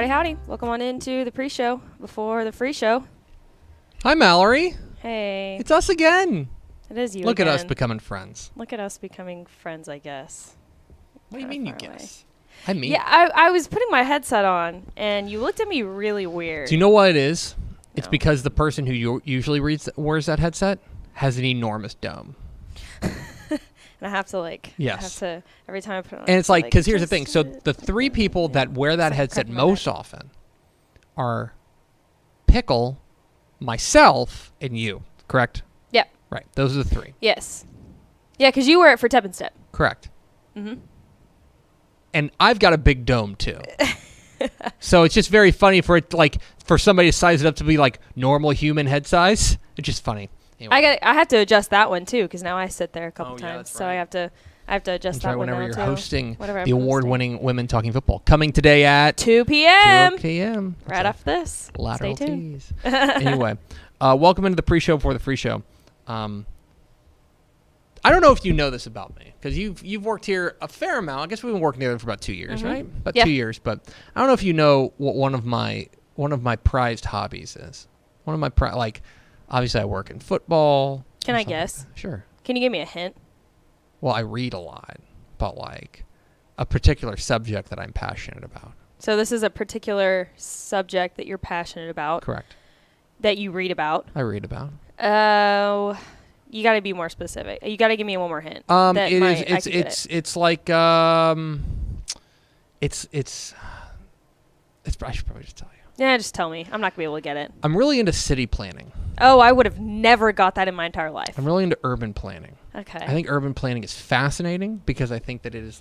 Howdy, howdy. Welcome on into the pre-show before the free show. Hi, Mallory. Hey. It's us again. It is you Look again. at us becoming friends. Look at us becoming friends, I guess. What do you mean you far away. guess? I mean. Yeah, I was putting my headset on, and you looked at me really weird. Do you know what it is? It's No. because the person who usually wears that headset has an enormous dome. And I have to, Yes. every time I put it on. And it's like, because here's the just thing. So do it. the three people that wear that It's like headset cracking my most often are Pickle, myself, and you. Correct? Yep. Right. Those are the three. Yes. Yeah, because you wear it for Tep and Step. Correct. Mm-hmm. And I've got a big dome too. So it's just very funny for it, for somebody to size it up to be like normal human head size. It's just funny. Anyway. I have to adjust that one too, because now I sit there a couple Oh, yeah, times, that's so right. I have to adjust That's that right, one whenever now you're too. hosting Whatever the I'm award-winning Women Talking Football. Coming today at 2 p.m. 2 p.m. Right after this. Lateral Stay tuned. tease. Anyway, welcome into the pre-show before the free show. I don't know if you know this about me, because you've worked here a fair amount. I guess we've been working together for about 2 years, right? About 2 years. But I don't know if you know what one of my prized hobbies is. One of my obviously I work in football. Can I guess? Sure. Can you give me a hint? Well, I read a lot about a particular subject that I'm passionate about. So this is a particular subject that you're passionate about. Correct. That you read about. I read about. Oh, you got to be more specific. You got to give me one more hint. I should probably just tell you. Yeah, just tell me. I'm not going to be able to get it. I'm really into city planning. Oh, I would have never got that in my entire life. I'm really into urban planning. Okay. I think urban planning is fascinating because I think that it is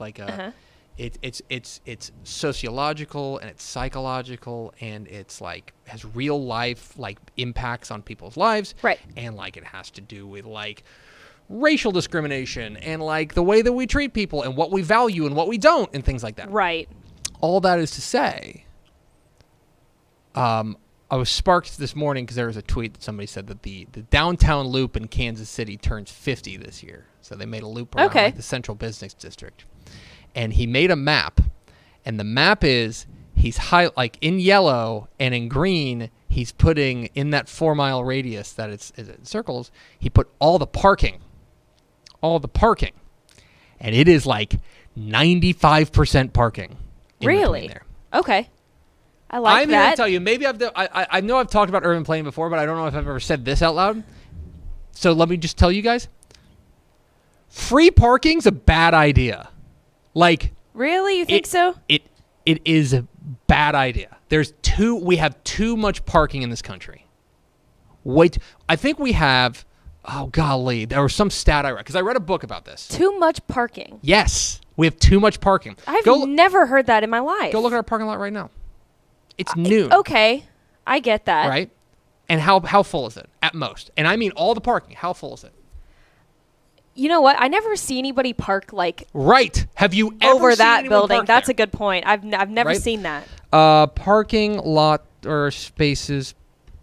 it's sociological and it's psychological and it's has real life impacts on people's lives. Right. And it has to do with racial discrimination and the way that we treat people and what we value and what we don't and things like that. Right. All that is to say, I was sparked this morning because there was a tweet that somebody said that the downtown loop in Kansas City turns 50 this year. So they made a loop around the central business district. And he made a map. And the map is he's in yellow and in green, he's putting in that 4-mile radius that it circles, he put all the parking. And it is 95% parking. Really? There. Okay. I like I'm that. here to tell you, maybe I know I've talked about urban planning before, but I don't know if I've ever said this out loud. So let me just tell you guys. Free parking's a bad idea. Really? You think so? It is a bad idea. We have too much parking in this country. I think we have, oh golly, there was some stat I read, because I read a book about this. Too much parking. Yes, we have too much parking. I've never heard that in my life. Go look at our parking lot right now. It's noon. Okay, I get that. Right? And how full is it at most? And I mean all the parking. How full is it? You know what? I never see anybody park Right. Have you ever over seen that anyone building? park That's there? a good point. I've never Right? seen that. Parking lot or spaces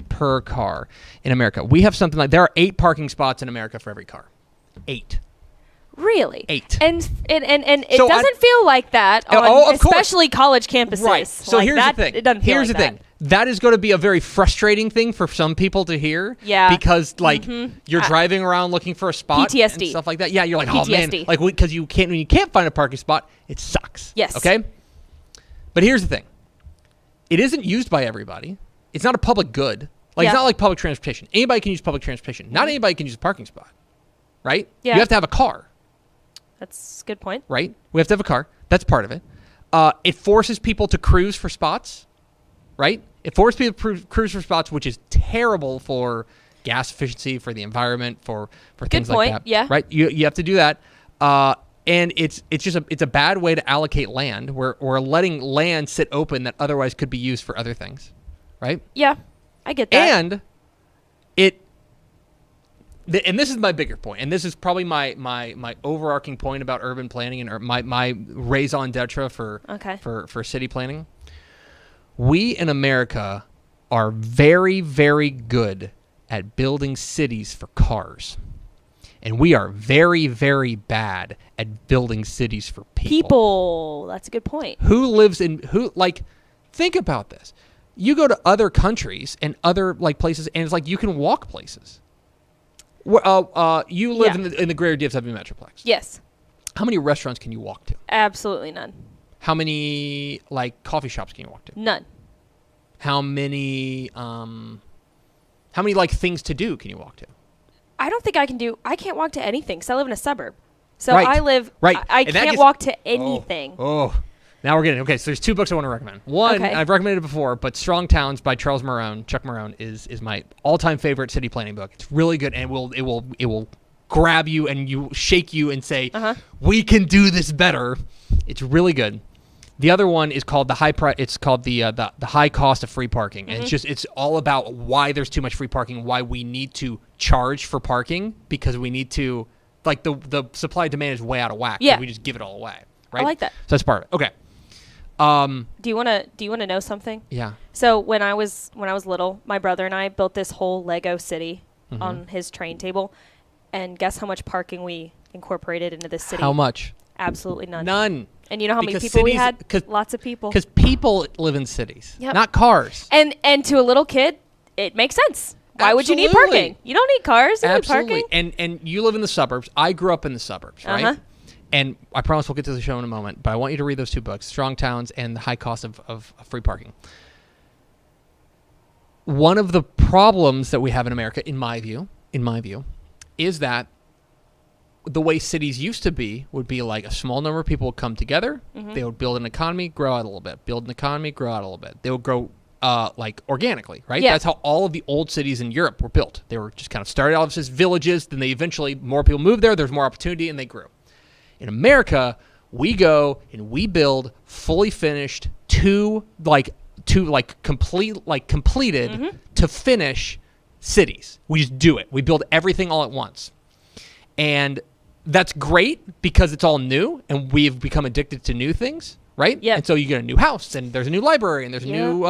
per car in America. We have something there are 8 parking spots in America for every car. 8. Really? 8. And it So doesn't feel like that on of course. especially college campuses. Right. So here's the thing. It doesn't feel Here's like the thing. That is going to be a very frustrating thing for some people to hear. Yeah. Because you're driving around looking for a spot PTSD. and stuff like that. Yeah, you're like, oh man, PTSD. because when you can't find a parking spot, it sucks. Yes. Okay? But here's the thing. It isn't used by everybody. It's not a public good. It's not like public transportation. Anybody can use public transportation. Not anybody can use a parking spot. Right? Yeah. You have to have a car. That's a good point. Right? We have to have a car. That's part of it. It forces people to cruise for spots. Right? It forces people to cruise for spots, which is terrible for gas efficiency, for the environment, for things like that. Yeah. Right? You have to do that. And it's a bad way to allocate land. We're letting land sit open that otherwise could be used for other things. Right? Yeah. I get that. And and this is my bigger point, and this is probably my overarching point about urban planning and my raison d'etre for city planning. We in America are very, very good at building cities for cars. And we are very, very bad at building cities for people. That's a good point. Think about this. You go to other countries and other like places, and it's like you can walk places. You live in the greater DFW Metroplex. Yes. How many restaurants can you walk to? Absolutely none. How many like coffee shops can you walk to? None. How many like things to do can you walk to? I don't think I can't walk to anything because I live in a suburb. So right. I live, right. I can't walk to anything. Oh. Now we're getting, okay, so there's 2 books I want to recommend. One, I've recommended it before, but Strong Towns by Chuck Marone is my all-time favorite city planning book. It's really good, and it will grab you and you shake you and say, we can do this better. It's really good. The other one is called the high cost of free parking. And it's all about why there's too much free parking, why we need to charge for parking because we need to, like the supply demand is way out of whack. Yeah. So we just give it all away. Right? I like that. So that's part of it. Okay. Do you want to know something? Yeah. So when I was little, my brother and I built this whole Lego city on his train table, and guess how much parking we incorporated into this city? How much? Absolutely none. None. And you know how many people we had? Lots of people. Because people live in cities, Yep. not cars. And to a little kid, it makes sense. Why would you need parking? You don't need cars. You need parking. And you live in the suburbs. I grew up in the suburbs, right? And I promise we'll get to the show in a moment, but I want you to read those 2 books, Strong Towns and The High Cost of Free Parking. One of the problems that we have in America, in my view, is that the way cities used to be would be like a small number of people would come together. They would build an economy, grow out a little bit. Build an economy, grow out a little bit. They would grow like organically, right? Yeah. That's how all of the old cities in Europe were built. They were just kind of started off as villages. Then they eventually, more people moved there. There's more opportunity, and they grew. In America, we go and we build fully finished completed to finish cities. We just do it. We build everything all at once. And that's great because it's all new and we've become addicted to new things, right? Yeah. And so you get a new house and there's a new library and there's a new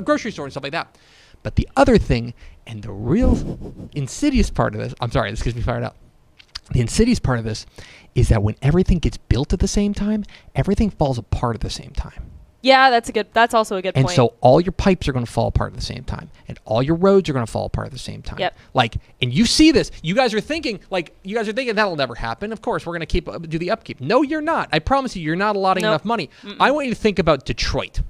grocery store and stuff like that. But the other thing and the real insidious part of this, I'm sorry, this gets me fired up. The insidious part of this is that when everything gets built at the same time, everything falls apart at the same time. Yeah, that's also a good point. And so all your pipes are going to fall apart at the same time. And all your roads are going to fall apart at the same time. Yep. And you see this. You guys are thinking that'll never happen. Of course, we're going to do the upkeep. No, you're not. I promise you, you're not allotting enough money. I want you to think about Detroit.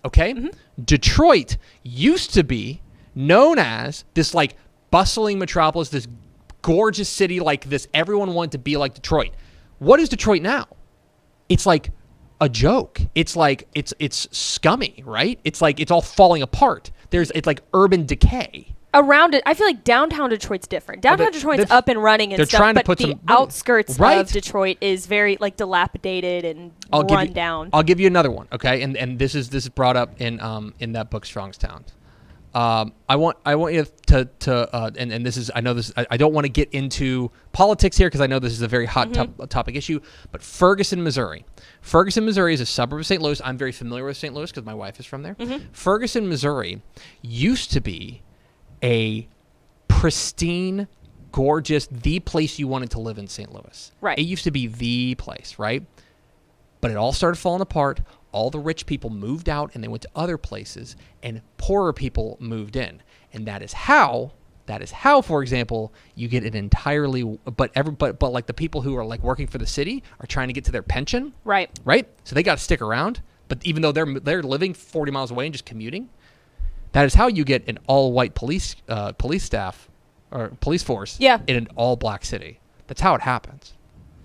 Okay? Detroit used to be known as this like bustling metropolis, this gorgeous city like this. Everyone wanted to be like Detroit. What is Detroit now? It's like a joke. It's like it's scummy, right? It's like it's all falling apart. It's like urban decay. Around it, I feel like downtown Detroit's different. Downtown Detroit's up and running and stuff, but the outskirts of Detroit is very like dilapidated and run down. I'll give you another one, okay? And this is brought up in that book, Strong's Towns. I want you and this is, I know this, I don't want to get into politics here because I know this is a very hot topic issue, but Ferguson, Missouri. Ferguson, Missouri is a suburb of St. Louis. I'm very familiar with St. Louis because my wife is from there. Ferguson, Missouri used to be a pristine, gorgeous, the place you wanted to live in St. Louis. Right. It used to be the place, right? But it all started falling apart. All the rich people moved out and they went to other places, and poorer people moved in. And that is how, for example, you get an entirely, but like the people who are like working for the city are trying to get to their pension. Right. Right? So they got to stick around. But even though they're living 40 miles away and just commuting, that is how you get an all-white police staff or police force in an all-black city. That's how it happens.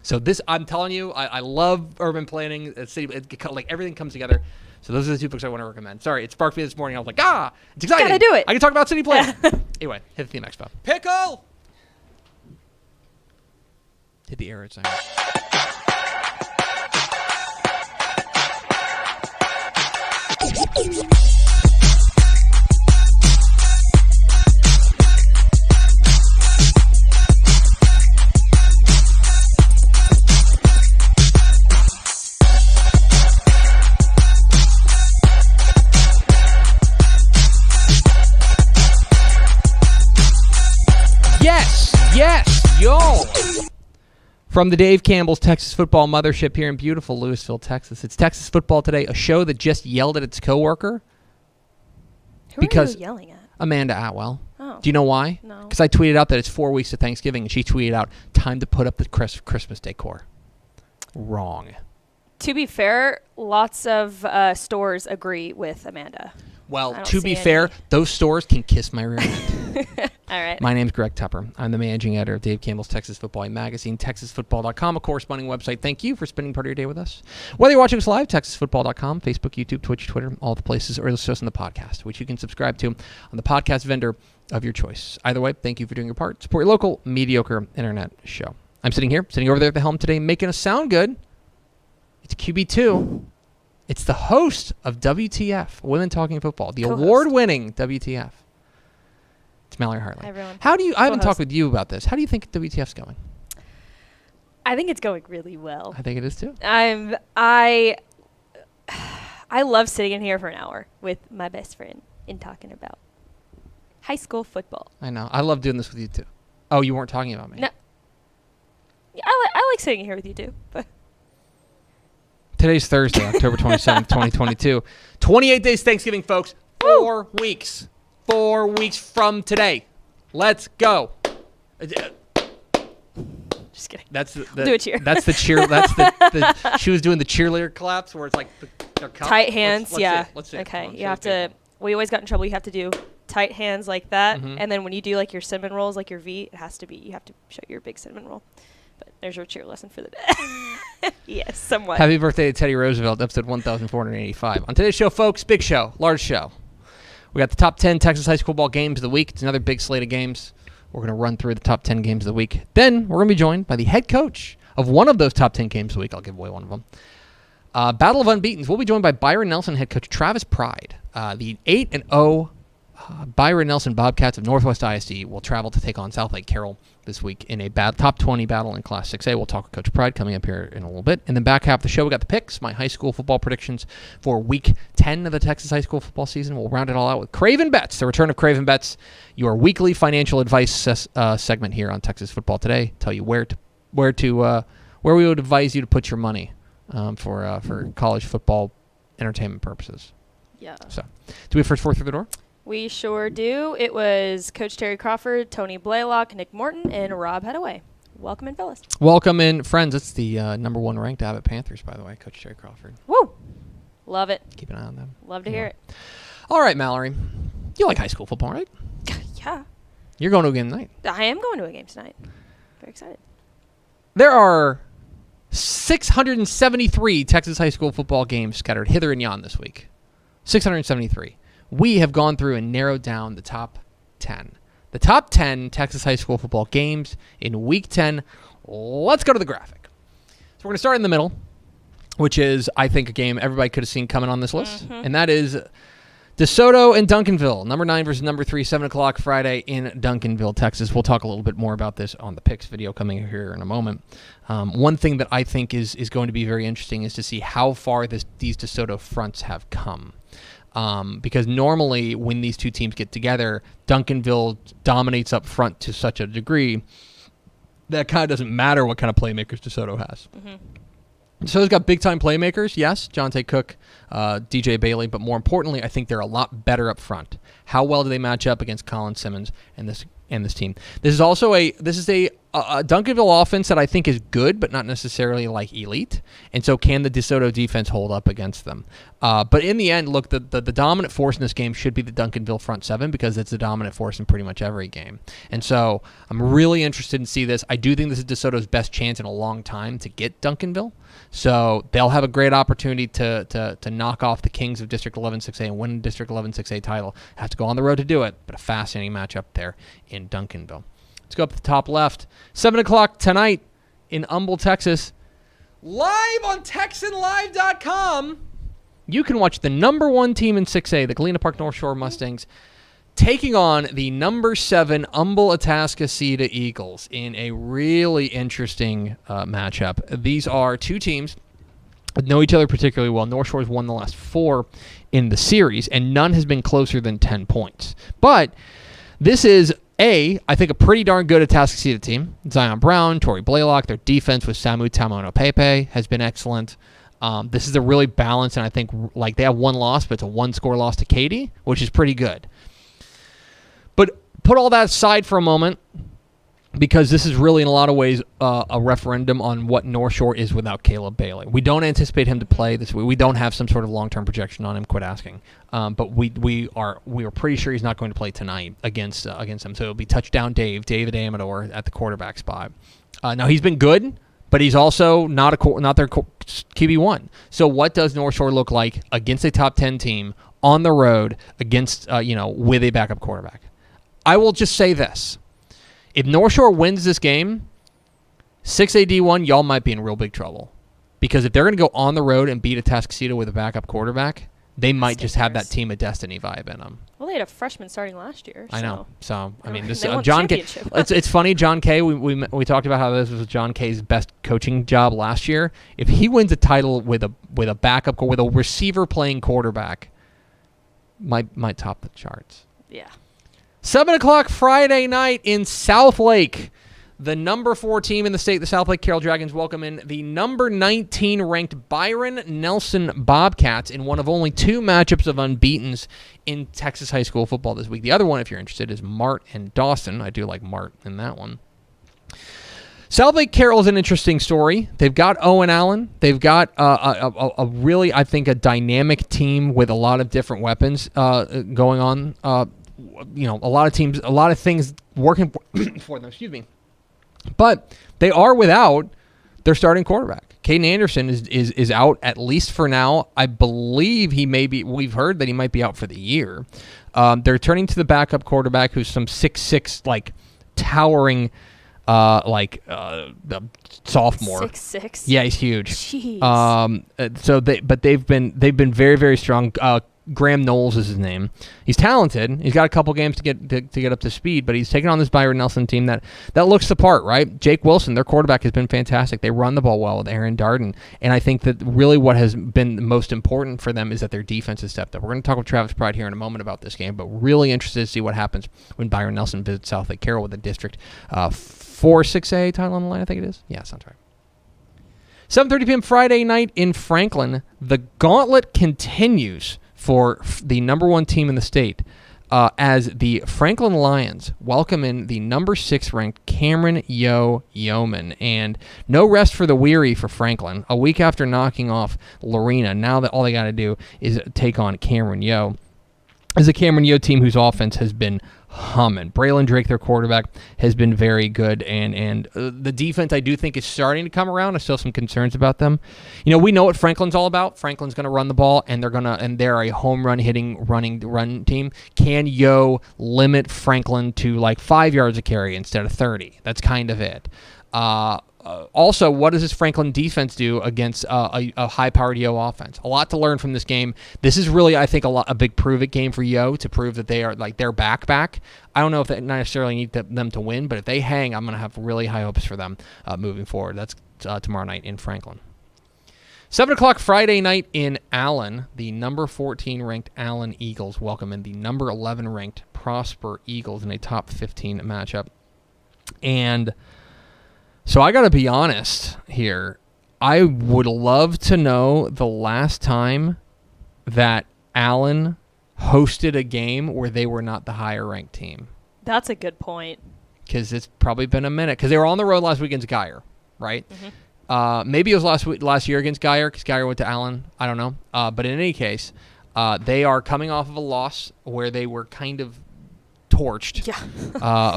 So this, I'm telling you, I love urban planning. City, like everything comes together. So those are the 2 books I want to recommend. Sorry, it sparked me this morning. I was like, it's exciting. Gotta do it. I can talk about city planning. Anyway, hit the theme expo. Pickle! Hit the air sign. From the Dave Campbell's Texas Football Mothership here in beautiful Lewisville, Texas, it's Texas Football Today, a show that just yelled at its coworker. Who are you yelling at? Amanda Atwell. Oh. Do you know why? No. Because I tweeted out that it's 4 weeks to Thanksgiving, and she tweeted out, time to put up the Christmas decor. Wrong. To be fair, lots of stores agree with Amanda. Well, to be fair, those stores can kiss my rear end. All right. My name's Greg Tupper. I'm the managing editor of Dave Campbell's Texas Football magazine, TexasFootball.com, a corresponding website. Thank you for spending part of your day with us. Whether you're watching us live, TexasFootball.com, Facebook, YouTube, Twitch, Twitter, all the places, or listen to us on the podcast, which you can subscribe to on the podcast vendor of your choice. Either way, thank you for doing your part. Support your local, mediocre internet show. I'm sitting over there at the helm today, making us sound good. It's QB2. It's the host of WTF, Women Talking Football, the award-winning WTF. It's Mallory Hartley. Hi, everyone. I haven't talked with you about this. How do you think WTF's going? I think it's going really well. I think it is too. I love sitting in here for an hour with my best friend and talking about high school football. I know. I love doing this with you too. Oh, you weren't talking about me. No. Yeah, I like sitting here with you too. But today's Thursday, October 27th, 2022. 28 days Thanksgiving, folks. 4 weeks. 4 weeks from today. Let's go. Just kidding. That's the do a cheer. That's the cheer. That's the she was doing the cheerleader claps where it's like their cup. Tight hands. Let's see it. Okay. You have to. We always got in trouble. You have to do tight hands like that, and then when you do like your cinnamon rolls, like your V, it has to be. You have to show your big cinnamon roll. But there's your cheer lesson for the day. Yes, somewhat. Happy birthday to Teddy Roosevelt, episode 1485. On today's show, folks, big show, large show. We got the top 10 Texas high school ball games of the week. It's another big slate of games. We're going to run through the top 10 games of the week. Then we're going to be joined by the head coach of one of those top 10 games of the week. I'll give away one of them. Battle of Unbeatens. We'll be joined by Byron Nelson head coach Travis Pride. The 8-0 Byron Nelson Bobcats of Northwest ISD will travel to take on South Lake Carroll this week in a top 20 battle in Class 6A. We'll talk with Coach Pride coming up here in a little bit. And then back half of the show, we got the picks, my high school football predictions for Week 10 of the Texas high school football season. We'll round it all out with Craven Bets, the return of Craven Bets, your weekly financial advice segment here on Texas Football Today. Tell you where we would advise you to put your money for college football entertainment purposes. Yeah. So, do we have first four through the door? We sure do. It was Coach Terry Crawford, Tony Blaylock, Nick Morton, and Rob Hadaway. Welcome in, fellas. Welcome in, friends. It's the number one ranked Abbott Panthers, by the way, Coach Terry Crawford. Woo! Love it. Keep an eye on them. Love to hear it. All right, Mallory. You like high school football, right? Yeah. You're going to a game tonight. I am going to a game tonight. Very excited. There are 673 Texas high school football games scattered hither and yon this week. 673. We have gone through and narrowed down the top 10. The top 10 Texas high school football games in Week 10. Let's go to the graphic. So we're going to start in the middle, which is, I think, a game everybody could have seen coming on this list. And that is DeSoto and Duncanville. Number 9 versus number 3, 7 o'clock Friday in Duncanville, Texas. We'll talk a little bit more about this on the picks video coming here in a moment. One thing that I think is going to be very interesting is to see how far these DeSoto fronts have come. Because normally when these two teams get together, Duncanville dominates up front to such a degree that kind of doesn't matter what kind of playmakers DeSoto has. So it's got big-time playmakers, yes, Jonte Cook, DJ Bailey, but more importantly, I think they're a lot better up front. How well do they match up against Colin Simmons and this team? This is also a Duncanville offense that I think is good, but not necessarily like elite. And so can the DeSoto defense hold up against them? But in the end, look, the dominant force in this game should be the Duncanville front seven because it's the dominant force in pretty much every game. And so I'm really interested in see this. I do think this is DeSoto's best chance in a long time to get Duncanville. So they'll have a great opportunity to knock off the Kings of District 11 6A and win District 11 6A title. Have to go on the road to do it, but a fascinating matchup there in Duncanville. Let's go up to the top left. 7 o'clock tonight in Humble, Texas. Live on TexanLive.com. You can watch the number 1 team in 6A, the Galena Park North Shore Mustangs, taking on the number 7 Humble Atascocita Eagles in a really interesting matchup. These are two teams that know each other particularly well. North Shore's won the last 4 in the series, and none has been closer than 10 points. But this is I think a pretty darn good Atascocita team. Zion Brown, Torrey Blaylock. Their defense with Samu Tamono Pepe has been excellent. This is a really balanced, and I think like they have one loss, but it's a one-score loss to Katy, which is pretty good. But put all that aside for a moment, because this is really, in a lot of ways, a referendum on what North Shore is without Caleb Bailey. We don't anticipate him to play this week. We don't have some sort of long-term projection on him. Quit asking. But we are pretty sure he's not going to play tonight against them. So it'll be touchdown David Amador at the quarterback spot. Now he's been good, but he's also not their QB1. So what does North Shore look like against a top 10 team on the road against with a backup quarterback? I will just say this. If North Shore wins this game, 6AD1, y'all might be in real big trouble. Because if they're going to go on the road and beat Atascocita with a backup quarterback, they might just have that team of destiny vibe in them. Well, they had a freshman starting last year. I know. So, I mean, this John K. It's funny, John K. We talked about how this was John K.'s best coaching job last year. If he wins a title with a backup, with a receiver playing quarterback, might top the charts. Yeah. 7 o'clock Friday night in South Lake. The number 4 team in the state, the South Lake Carroll Dragons, welcome in the number 19 ranked Byron Nelson Bobcats in one of only 2 matchups of unbeatens in Texas high school football this week. The other one, if you're interested, is Mart and Dawson. I do like Mart in that one. South Lake Carroll is an interesting story. They've got Owen Allen. They've got a really, I think, a dynamic team with a lot of different weapons going on. A lot of teams, a lot of things working for them. Excuse me. But they are without their starting quarterback. Caden Anderson is out, at least for now. I believe we've heard that he might be out for the year. They're turning to the backup quarterback, who's some 6'6", like towering, the sophomore. 6'6". Yeah, he's huge. Jeez. They've been very, very strong. Graham Knowles is his name. He's talented. He's got a couple games to get up to speed, but he's taken on this Byron Nelson team that looks the part, right? Jake Wilson, their quarterback, has been fantastic. They run the ball well with Aaron Darden, and I think that really what has been the most important for them is that their defense has stepped up. We're going to talk with Travis Pride here in a moment about this game, but really interested to see what happens when Byron Nelson visits South Lake Carroll with a District 4-6A title on the line, I think it is. Yeah, sounds right. 7:30 p.m. Friday night in Franklin. The gauntlet continues for the number 1 team in the state as the Franklin Lions welcome in the number 6 ranked Cameron Yeoman. And no rest for the weary for Franklin. A week after knocking off Lorena, now that all they got to do is take on Cameron Yo. As a Cameron Yo team whose offense has been humming. Braylon Drake, their quarterback, has been very good, and the defense I do think is starting to come around. There's still some concerns about them. We know what Franklin's all about. Franklin's going to run the ball, and they're a home run hitting run team. Can Yo limit Franklin to like 5 yards a carry instead of 30? That's kind of it. Also, what does this Franklin defense do against a high-powered Yo offense? A lot to learn from this game. This is really, I think, a big prove-it game for Yo to prove that they are like their back. I don't know if they necessarily need them to win, but if they hang, I'm going to have really high hopes for them moving forward. That's tomorrow night in Franklin. 7 o'clock Friday night in Allen, the number 14 ranked Allen Eagles welcome in the number 11 ranked Prosper Eagles in a top 15 matchup. And so I got to be honest here. I would love to know the last time that Allen hosted a game where they were not the higher-ranked team. That's a good point. Because it's probably been a minute. Because they were on the road last week against Geyer, right? Mm-hmm. Maybe it was last year against Geyer because Geyer went to Allen. I don't know. But in any case, they are coming off of a loss where they were kind of torched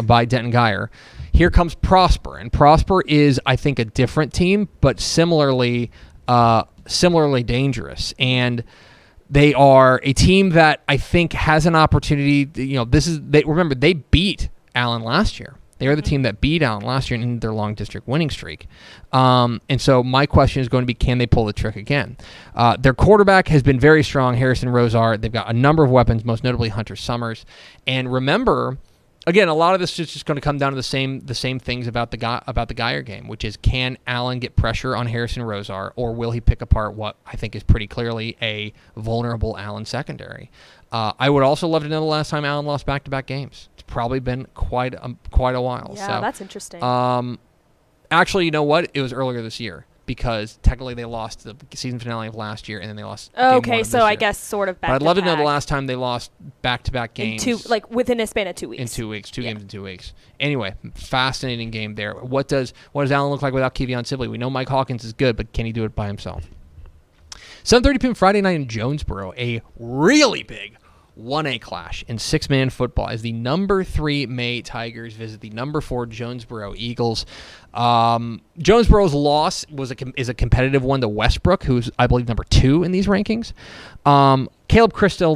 by Denton Geyer. Here comes Prosper, and Prosper is, I think, a different team, but similarly dangerous. And they are a team that I think has an opportunity. Remember they beat Allen last year. They are the team that beat Allen last year in their long district winning streak. And so my question is going to be, can they pull the trick again? Their quarterback has been very strong, Harrison Rosar. They've got a number of weapons, most notably Hunter Summers. And remember, again, a lot of this is just going to come down to the same things about the Geyer game, which is, can Allen get pressure on Harrison Rosar, or will he pick apart what I think is pretty clearly a vulnerable Allen secondary? I would also love to know the last time Allen lost back-to-back games. It's probably been quite a while. Yeah, so, that's interesting. Actually, you know what? It was earlier this year because technically they lost the season finale of last year and then they lost. Okay, so I guess sort of back. But I'd love to know the last time they lost back-to-back games. Within a span of 2 weeks. In 2 weeks, two games in 2 weeks. Anyway, fascinating game there. What does Allen look like without Kevion Sibley? We know Mike Hawkins is good, but can he do it by himself? 7:30 p.m. Friday night in Jonesboro, a really big 1A clash in six-man football as the number 3 May Tigers visit the number 4 Jonesboro Eagles. Jonesboro's loss is a competitive one to Westbrook, who's, I believe, number 2 in these rankings. Caleb Christel,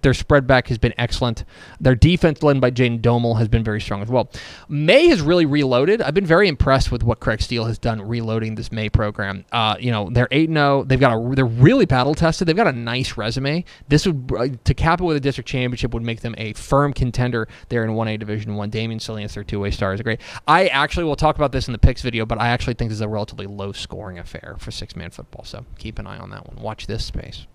their spread back has been excellent. Their defense, led by Jaden Domel, has been very strong as well. May has really reloaded. I've been very impressed with what Craig Steele has done reloading this May program. They're 8-0. They're really battle tested. They've got a nice resume. This would to cap it with a district championship would make them a firm contender there in 1A Division I. Damian Salinas, their 2-way star, is great. I actually will talk about this in the picks video, but I actually think this is a relatively low-scoring affair for six-man football. So keep an eye on that one. Watch this space.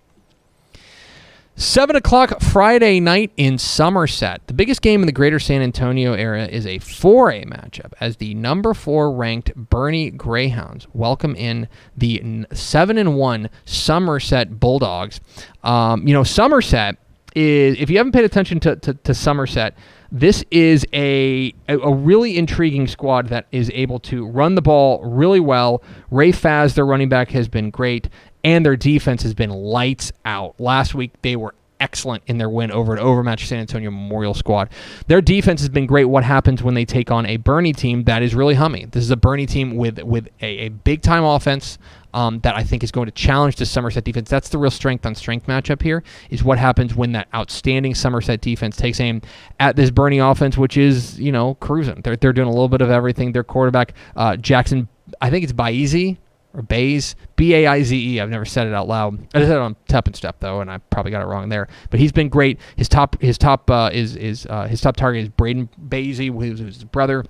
7 o'clock Friday night in Somerset. The biggest game in the greater San Antonio area is a 4A matchup as the number 4 ranked Bernie Greyhounds welcome in the 7-1 Somerset Bulldogs. Somerset is, if you haven't paid attention to Somerset, this is a really intriguing squad that is able to run the ball really well. Ray Faz, their running back, has been great, and their defense has been lights out. Last week, they were excellent in their win over an overmatched San Antonio Memorial squad. Their defense has been great. What happens when they take on a Bernie team that is really humming? This is a Bernie team with a big-time offense that I think is going to challenge the Somerset defense. That's the real strength-on-strength matchup here, is what happens when that outstanding Somerset defense takes aim at this Bernie offense, which is, cruising. They're doing a little bit of everything. Their quarterback, Jackson, I think it's Baize, or Baze, Baize. I've never said it out loud. I just said it on Tep and Step though, and I probably got it wrong there. But he's been great. His top target is Braden Baze, who's his brother.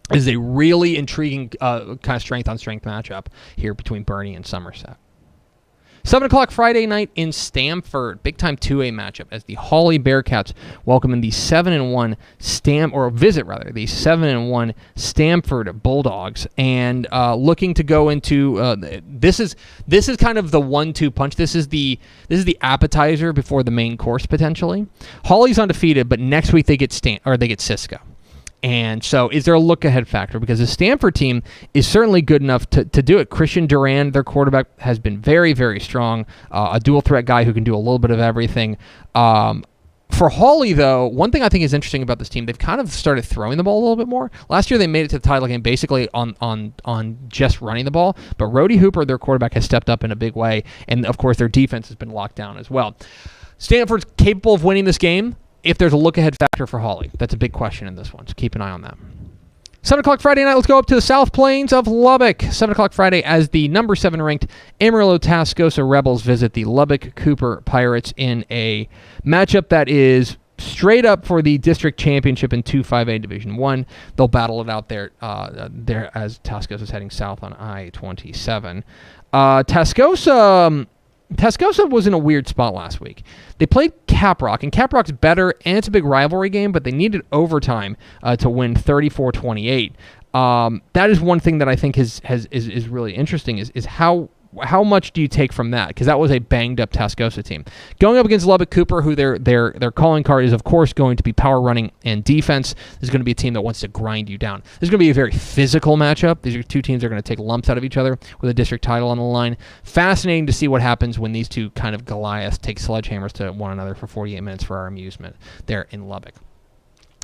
This is a really intriguing kind of strength-on-strength matchup here between Bernie and Somerset. 7 o'clock Friday night in Stamford, big-time 2A matchup as the Hawley Bearcats welcome in the 7-1 the 7-1 Stamford Bulldogs, and looking to go into this is kind of the 1-2 punch. This is the appetizer before the main course potentially. Hawley's undefeated, but next week they get Cisco. And so is there a look-ahead factor? Because the Stanford team is certainly good enough to do it. Christian Durand, their quarterback, has been very, very strong. A dual-threat guy who can do a little bit of everything. For Hawley, though, one thing I think is interesting about this team, they've kind of started throwing the ball a little bit more. Last year they made it to the title game basically on just running the ball. But Rhodey Hooper, their quarterback, has stepped up in a big way. And, of course, their defense has been locked down as well. Stanford's capable of winning this game. If there's a look-ahead factor for Hawley, that's a big question in this one, so keep an eye on that. 7 o'clock Friday night, let's go up to the South Plains of Lubbock. 7 o'clock Friday as the number 7 ranked Amarillo Tascosa Rebels visit the Lubbock Cooper Pirates in a matchup that is straight up for the district championship in 2-5A Division I. They'll battle it out there as Tascosa is heading south on I-27. Tascosa was in a weird spot last week. They played Caprock, and Caprock's better, and it's a big rivalry game, but they needed overtime to win 34-28. That is one thing that I think is really interesting is how much do you take from that? Because that was a banged-up Tascosa team. Going up against Lubbock Cooper, who their calling card is, of course, going to be power running and defense. This is going to be a team that wants to grind you down. This is going to be a very physical matchup. These are two teams that are going to take lumps out of each other with a district title on the line. Fascinating to see what happens when these two kind of Goliaths take sledgehammers to one another for 48 minutes for our amusement there in Lubbock.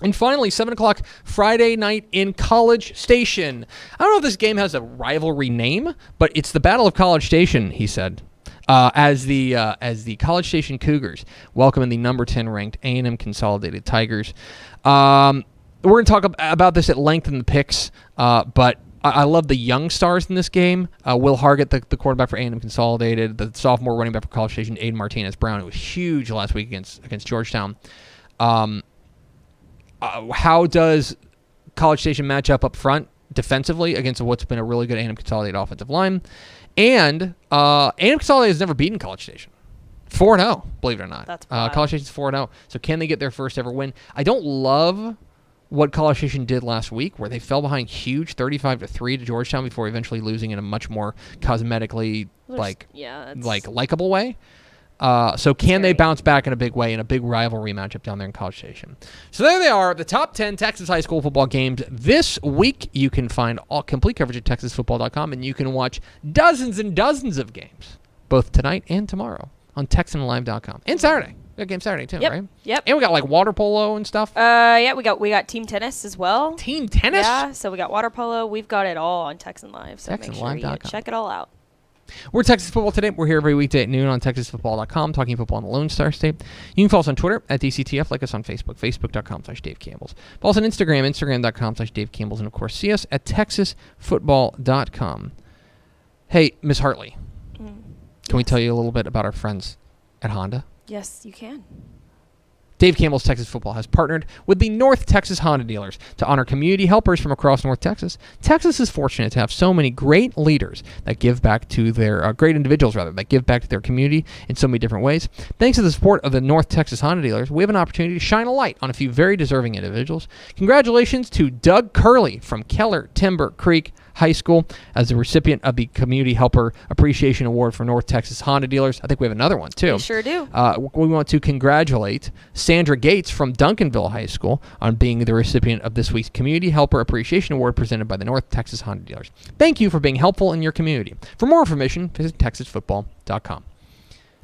And finally, 7 o'clock Friday night in College Station. I don't know if this game has a rivalry name, but it's the Battle of College Station, he said, as the College Station Cougars welcoming the number 10 ranked A&M Consolidated Tigers. We're going to talk about this at length in the picks, but I love the young stars in this game. Will Hargett, the quarterback for A&M Consolidated, the sophomore running back for College Station, Aiden Martinez-Brown, who was huge last week against Georgetown. How does College Station match up front defensively against what's been a really good A&M Consolidated offensive line? And A&M Consolidated has never beaten College Station. 4-0, believe it or not. That's wild. College Station's 4-0. So can they get their first ever win? I don't love what College Station did last week, where they fell behind huge 35-3 to Georgetown before eventually losing in a much more cosmetically likable way. So can they bounce back in a big way in a big rivalry matchup down there in College Station? So there they are, the top 10 Texas high school football games this week. You can find all complete coverage at TexasFootball.com, and you can watch dozens and dozens of games, both tonight and tomorrow, on TexanLive.com. And Saturday. We got game Saturday too, right? Yep. And we got like water polo and stuff. Yeah, we got team tennis as well. Team tennis? Yeah, so we got water polo. We've got it all on Texan Live. So make sure you check it all out. We're Texas Football Today. We're here every weekday at noon on TexasFootball.com, talking football in the Lone Star State. You can follow us on Twitter at DCTF, like us on Facebook, Facebook.com/Dave Campbells. Follow us on Instagram, Instagram.com/Dave Campbells, and of course, see us at TexasFootball.com. Hey, Miss Hartley, can we tell you a little bit about our friends at Honda? Yes, you can. Dave Campbell's Texas Football has partnered with the North Texas Honda dealers to honor community helpers from across North Texas. Texas is fortunate to have so many great leaders that give back to their great individuals, that give back to their community in so many different ways. Thanks to the support of the North Texas Honda dealers, we have an opportunity to shine a light on a few very deserving individuals. Congratulations to Doug Curley from Keller Timber Creek High School as the recipient of the Community Helper Appreciation Award for North Texas Honda dealers. I think we have another one, too. We sure do. We want to congratulate Sandra Gates from Duncanville High School on being the recipient of this week's Community Helper Appreciation Award presented by the North Texas Honda dealers. Thank you for being helpful in your community. For more information, visit TexasFootball.com.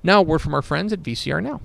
Now, a word from our friends at VCR Now.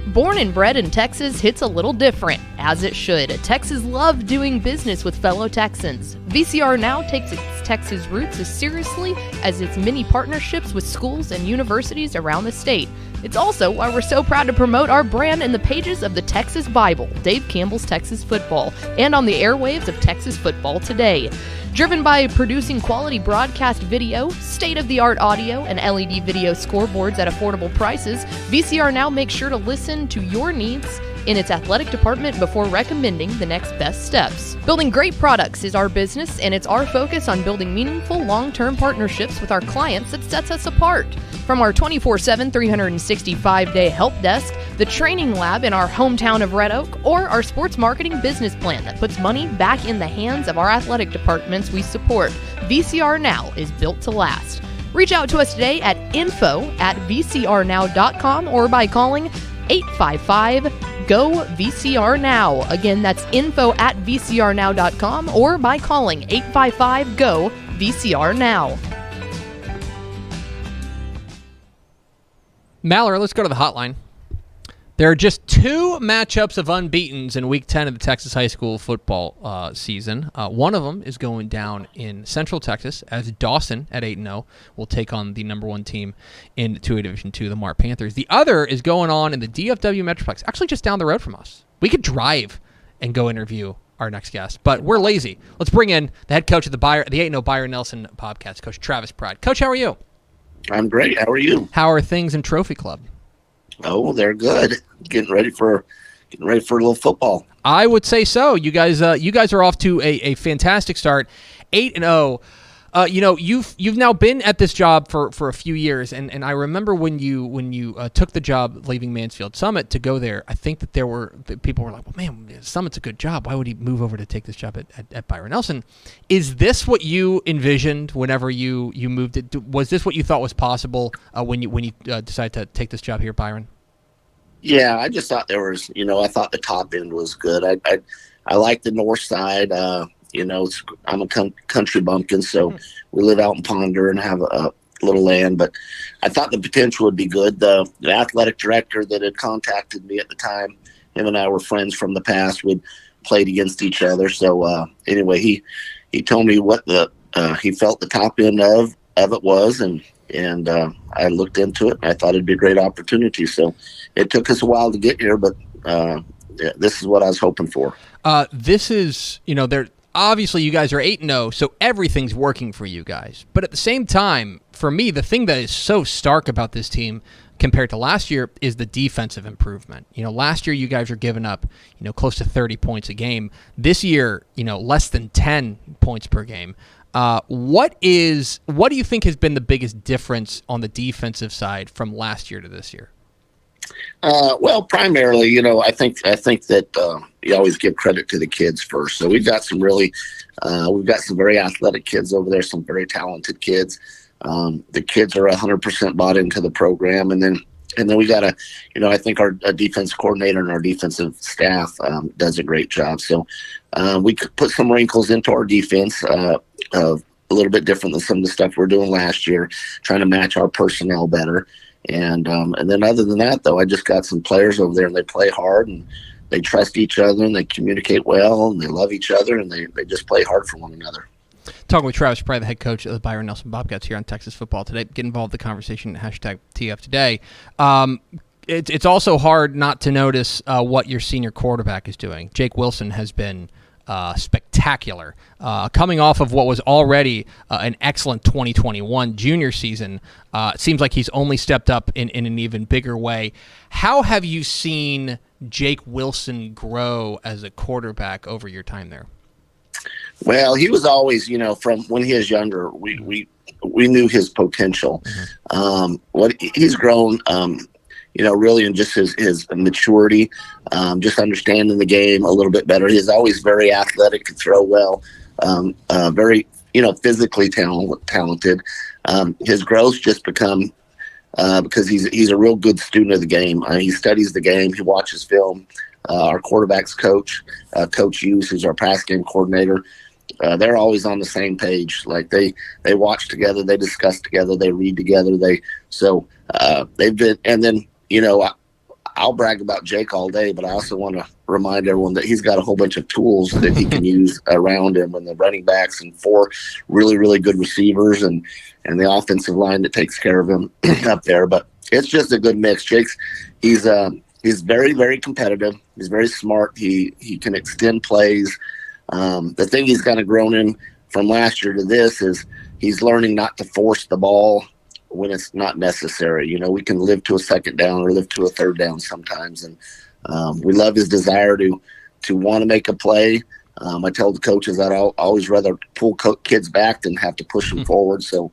Born and bred in Texas hits a little different, as it should. Texans love doing business with fellow Texans. VCR Now takes its Texas roots as seriously as its many partnerships with schools and universities around the state. It's also why we're so proud to promote our brand in the pages of the Texas Bible, Dave Campbell's Texas Football, and on the airwaves of Texas Football Today. Driven by producing quality broadcast video, state-of-the-art audio, and LED video scoreboards at affordable prices, VCR Now makes sure to listen to your needs in its athletic department before recommending the next best steps. Building great products is our business, and it's our focus on building meaningful, long-term partnerships with our clients that sets us apart. From our 24/7, 365-day help desk, the training lab in our hometown of Red Oak, or our sports marketing business plan that puts money back in the hands of our athletic departments we support, VCR Now is built to last. Reach out to us today at info@vcrnow.com or by calling 855-GO-VCR-NOW. Again, that's info@vcrnow.com or by calling 855-GO-VCR-NOW. Mallory, let's go to the hotline. There are just 2 matchups of unbeatens in Week 10 of the Texas high school football season. One of them is going down in Central Texas as Dawson at 8-0 will take on the number 1 team in 2A Division II, the Mart Panthers. The other is going on in the DFW Metroplex, actually just down the road from us. We could drive and go interview our next guest, but we're lazy. Let's bring in the head coach of the 8-0 Byron Nelson Bobcats, Coach Travis Pride. Coach, how are you? I'm great. How are you? How are things in Trophy Club? Oh, they're good. Getting ready for a little football. I would say so. You guys are off to a fantastic start, 8-0. You've now been at this job for a few years, and I remember when you took the job leaving Mansfield Summit to go there. I think that people were like, well, man, Summit's a good job. Why would he move over to take this job at Byron Nelson? Is this what you envisioned whenever you moved it? Was this what you thought was possible when you decided to take this job here at Byron? Yeah, I just thought there was, I thought the top end was good. I like the north side. I'm a country bumpkin, so we live out in Ponder and have a little land. But I thought the potential would be good. The athletic director that had contacted me at the time, him and I were friends from the past. We'd played against each other. So anyway, he told me what he felt the top end of it was, and I looked into it. And I thought it'd be a great opportunity. So it took us a while to get here, but this is what I was hoping for. This is, obviously you guys are 8-0, so everything's working for you guys. But at the same time, for me, the thing that is so stark about this team compared to last year is the defensive improvement. Last year you guys are giving up, close to 30 points a game. This year, less than 10 points per game. What do you think has been the biggest difference on the defensive side from last year to this year? Well, primarily, I think that you always give credit to the kids first. So we've got some very athletic kids over there, some very talented kids. The kids are 100% bought into the program, and then we got I think our defense coordinator and our defensive staff does a great job. So we could put some wrinkles into our defense, a little bit different than some of the stuff we're doing last year, trying to match our personnel better. And then other than that, though, I just got some players over there, and they play hard, and they trust each other, and they communicate well, and they love each other, and they just play hard for one another. Talking with Travis Pry, the head coach of the Byron Nelson Bobcats here on Texas Football Today. Get involved in the conversation at #TF Today. It's also hard not to notice what your senior quarterback is doing. Jake Wilson has been spectacular. Coming off of what was already an excellent 2021 junior season, it seems like he's only stepped up in an even bigger way. How have you seen Jake Wilson grow as a quarterback over your time there? Well, he was always, from when he was younger, we knew his potential. What he's grown, really in just his maturity, just understanding the game a little bit better. He's always very athletic, can throw well, very, physically talented. His growth's just become because he's a real good student of the game. He studies the game. He watches film. Our quarterback's coach, Coach Hughes, who's our pass game coordinator, they're always on the same page. Like they watch together, they discuss together, they read together. They've been, and then, I'll brag about Jake all day, but I also want to remind everyone that he's got a whole bunch of tools that he can use around him, and the running backs and 4 really, really good receivers and the offensive line that takes care of him up there. But it's just a good mix. He's very, very competitive. He's very smart. He can extend plays. The thing he's kind of grown in from last year to this is he's learning not to force the ball when it's not necessary. We can live to a second down or live to a third down sometimes. And we love his desire to want to make a play. I tell the coaches that I'll always rather pull kids back than have to push them forward. So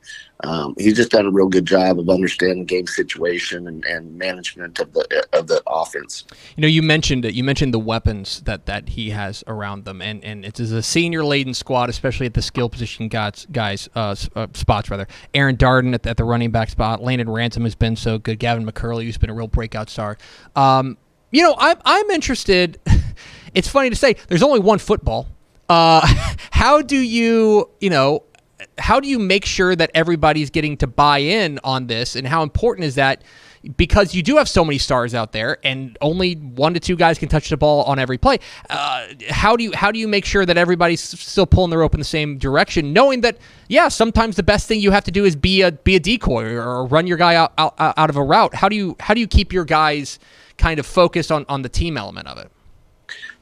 he's just done a real good job of understanding game situation and management of the offense. You mentioned it. You mentioned the weapons that he has around them, and it's a senior-laden squad, especially at the skill position spots. Aaron Darden at the running back spot. Landon Ransom has been so good. Gavin McCurley, who's been a real breakout star. I'm interested. It's funny to say there's only one football. How do you make sure that everybody's getting to buy in on this, and how important is that? Because you do have so many stars out there, and only 1 to 2 guys can touch the ball on every play. How do you make sure that everybody's still pulling the rope in the same direction, knowing that sometimes the best thing you have to do is be a decoy or run your guy out of a route? How do you keep your guys kind of focused on the team element of it?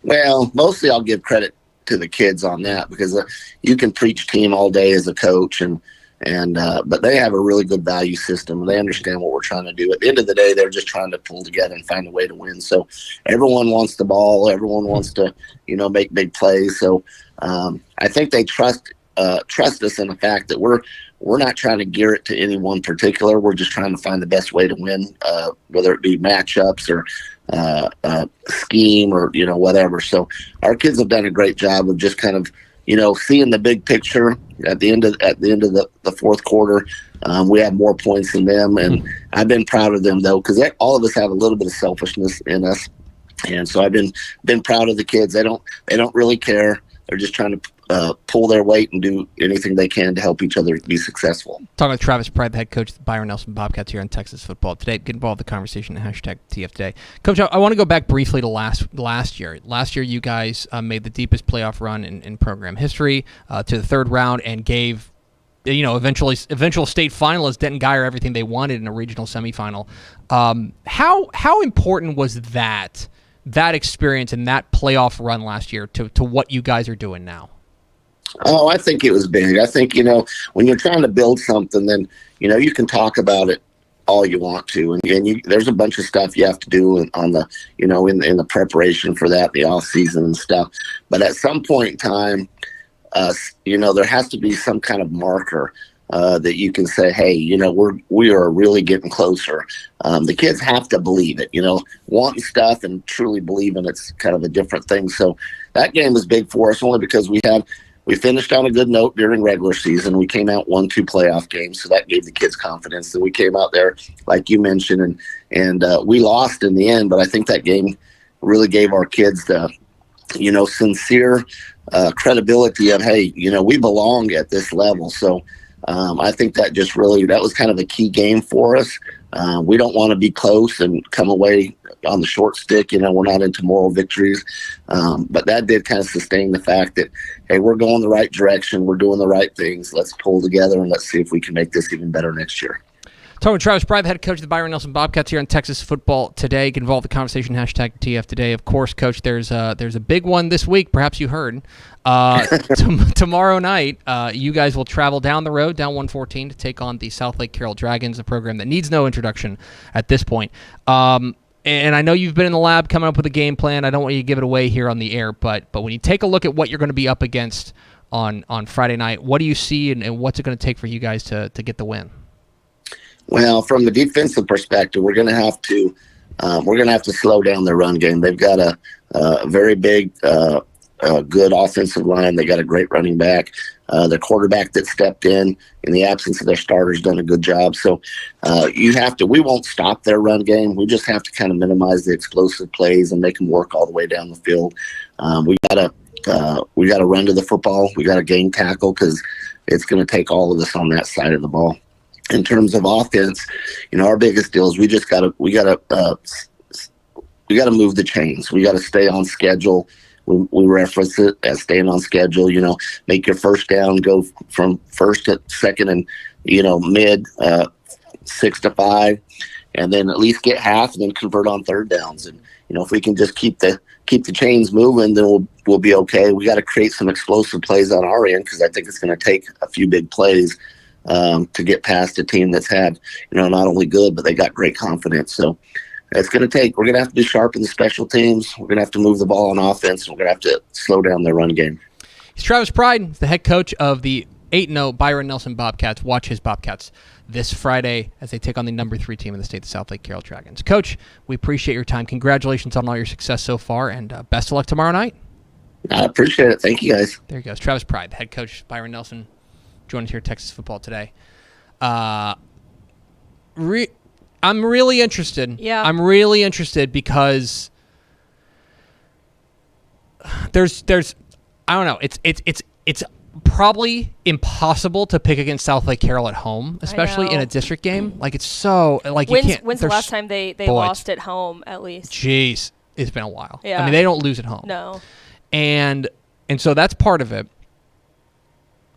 Well, mostly I'll give credit to the kids on that, because you can preach team all day as a coach, but they have a really good value system. They understand what we're trying to do. At the end of the day, they're just trying to pull together and find a way to win. So everyone wants the ball. Everyone wants to, make big plays. So I think they trust us in the fact that we're not trying to gear it to any one particular. We're just trying to find the best way to win, whether it be matchups or scheme or whatever. So our kids have done a great job of just kind of seeing the big picture. At the end of the fourth quarter, we have more points than them, and I've been proud of them though, because all of us have a little bit of selfishness in us, and so I've been proud of the kids. They don't really care. They're just trying to pull their weight and do anything they can to help each other be successful. Talking with Travis Pry, the head coach of the Byron Nelson Bobcats here on Texas Football Today. Get involved in the conversation at #TF Today. Coach, I want to go back briefly to last year. Last year, you guys made the deepest playoff run in program history to the third round and gave eventual state finalists Denton Guyer everything they wanted in a regional semifinal. How important was that experience and that playoff run last year to what you guys are doing now? Oh, I think it was big. I think, when you're trying to build something, then, you can talk about it all you want to. And there's a bunch of stuff you have to do on the, in the preparation for that, the off season and stuff. But at some point in time, there has to be some kind of marker that you can say, hey, we are really getting closer. The kids have to believe it, wanting stuff and truly believing it's kind of a different thing. So that game was big for us only because we finished on a good note during regular season. We came out 1-2 playoff games, so that gave the kids confidence. That we came out there, like you mentioned, and we lost in the end, but I think that game really gave our kids the, sincere credibility of, hey, we belong at this level. So I think that was kind of a key game for us. We don't want to be close and come away on the short stick. We're not into moral victories. But that did kind of sustain the fact that, hey, we're going the right direction. We're doing the right things. Let's pull together and let's see if we can make this even better next year. Talking with Travis Pride, the head coach of the Byron Nelson Bobcats here on Texas Football Today. Get involved in the conversation, #TF Today. Of course, Coach, there's a big one this week. Perhaps you heard. Tomorrow night, you guys will travel down the road, down 114, to take on the South Lake Carroll Dragons, a program that needs no introduction at this point. And I know you've been in the lab coming up with a game plan. I don't want you to give it away here on the air, but when you take a look at what you're going to be up against on Friday night, what do you see and what's it going to take for you guys to get the win? Well, from the defensive perspective, we're going to have to slow down their run game. They've got a very big, good offensive line. They got a great running back. The quarterback that stepped in the absence of their starters, done a good job. So we won't stop their run game. We just have to kind of minimize the explosive plays and make them work all the way down the field. We got to run to the football. We got to game tackle because it's going to take all of us on that side of the ball. In terms of offense, our biggest deal is we got to move the chains. We got to stay on schedule. We reference it as staying on schedule. Make your first down go from first to second and mid 6 to 5, and then at least get half, and then convert on third downs. And if we can just keep the chains moving, then we'll be okay. We got to create some explosive plays on our end because I think it's going to take a few big plays to get past a team that's had, not only good, but they got great confidence. So we're going to have to be sharp in the special teams. We're going to have to move the ball on offense. And we're going to have to slow down their run game. He's Travis Pride, the head coach of the 8-0 Byron Nelson Bobcats. Watch his Bobcats this Friday as they take on the number 3 team in the state, the South Lake Carroll Dragons. Coach, we appreciate your time. Congratulations on all your success so far, and best of luck tomorrow night. I appreciate it. Thank you, guys. There he goes. Travis Pride, the head coach, Byron Nelson, joined us here at Texas Football Today. I'm really interested. Yeah. I'm really interested because there's I don't know. It's probably impossible to pick against South Lake Carroll at home, especially in a district game. Like it's so like you can't. When's the last time they lost at home at least? Jeez, it's been a while. Yeah. I mean they don't lose at home. No. And so that's part of it.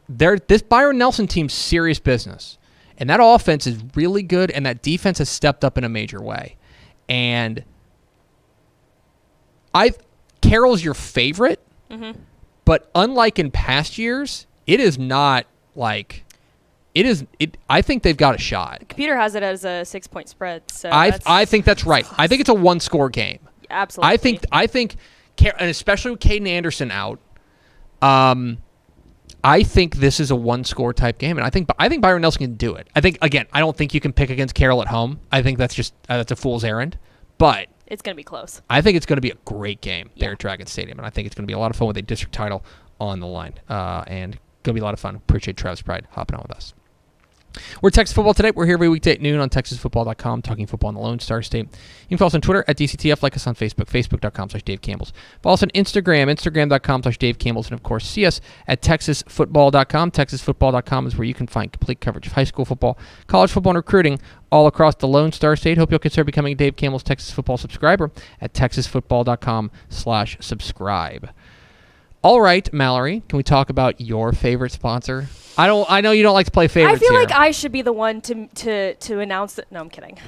This Byron Nelson team's serious business. And that offense is really good, and that defense has stepped up in a major way. And Carroll's your favorite, but unlike in past years, it is not like I think they've got a shot. The computer has it as a 6-point spread. So I think that's right. I think it's a one-score game. Absolutely. I think, and especially with Caden Anderson out, I think this is a one-score type game, and I think Byron Nelson can do it. I think, again, I don't think you can pick against Carroll at home. I think that's just that's a fool's errand. But it's going to be close. I think it's going to be a great game there at Dragon Stadium, and I think it's going to be a lot of fun with a district title on the line. And going to be a lot of fun. Appreciate Travis Pride hopping on with us. We're Texas Football Today. We're here every weekday at noon on TexasFootball.com, talking football in the Lone Star State. You can follow us on Twitter at DCTF, like us on Facebook, Facebook.com/Dave Campbell's. Follow us on Instagram, Instagram.com/Dave Campbell's, and of course, see us at TexasFootball.com. TexasFootball.com is where you can find complete coverage of high school football, college football, and recruiting all across the Lone Star State. Hope you'll consider becoming a Dave Campbell's Texas Football subscriber at TexasFootball.com/subscribe. All right, Mallory, can we talk about your favorite sponsor? I know you don't like to play favorites I feel here. like I should be the one to announce it. No, I'm kidding.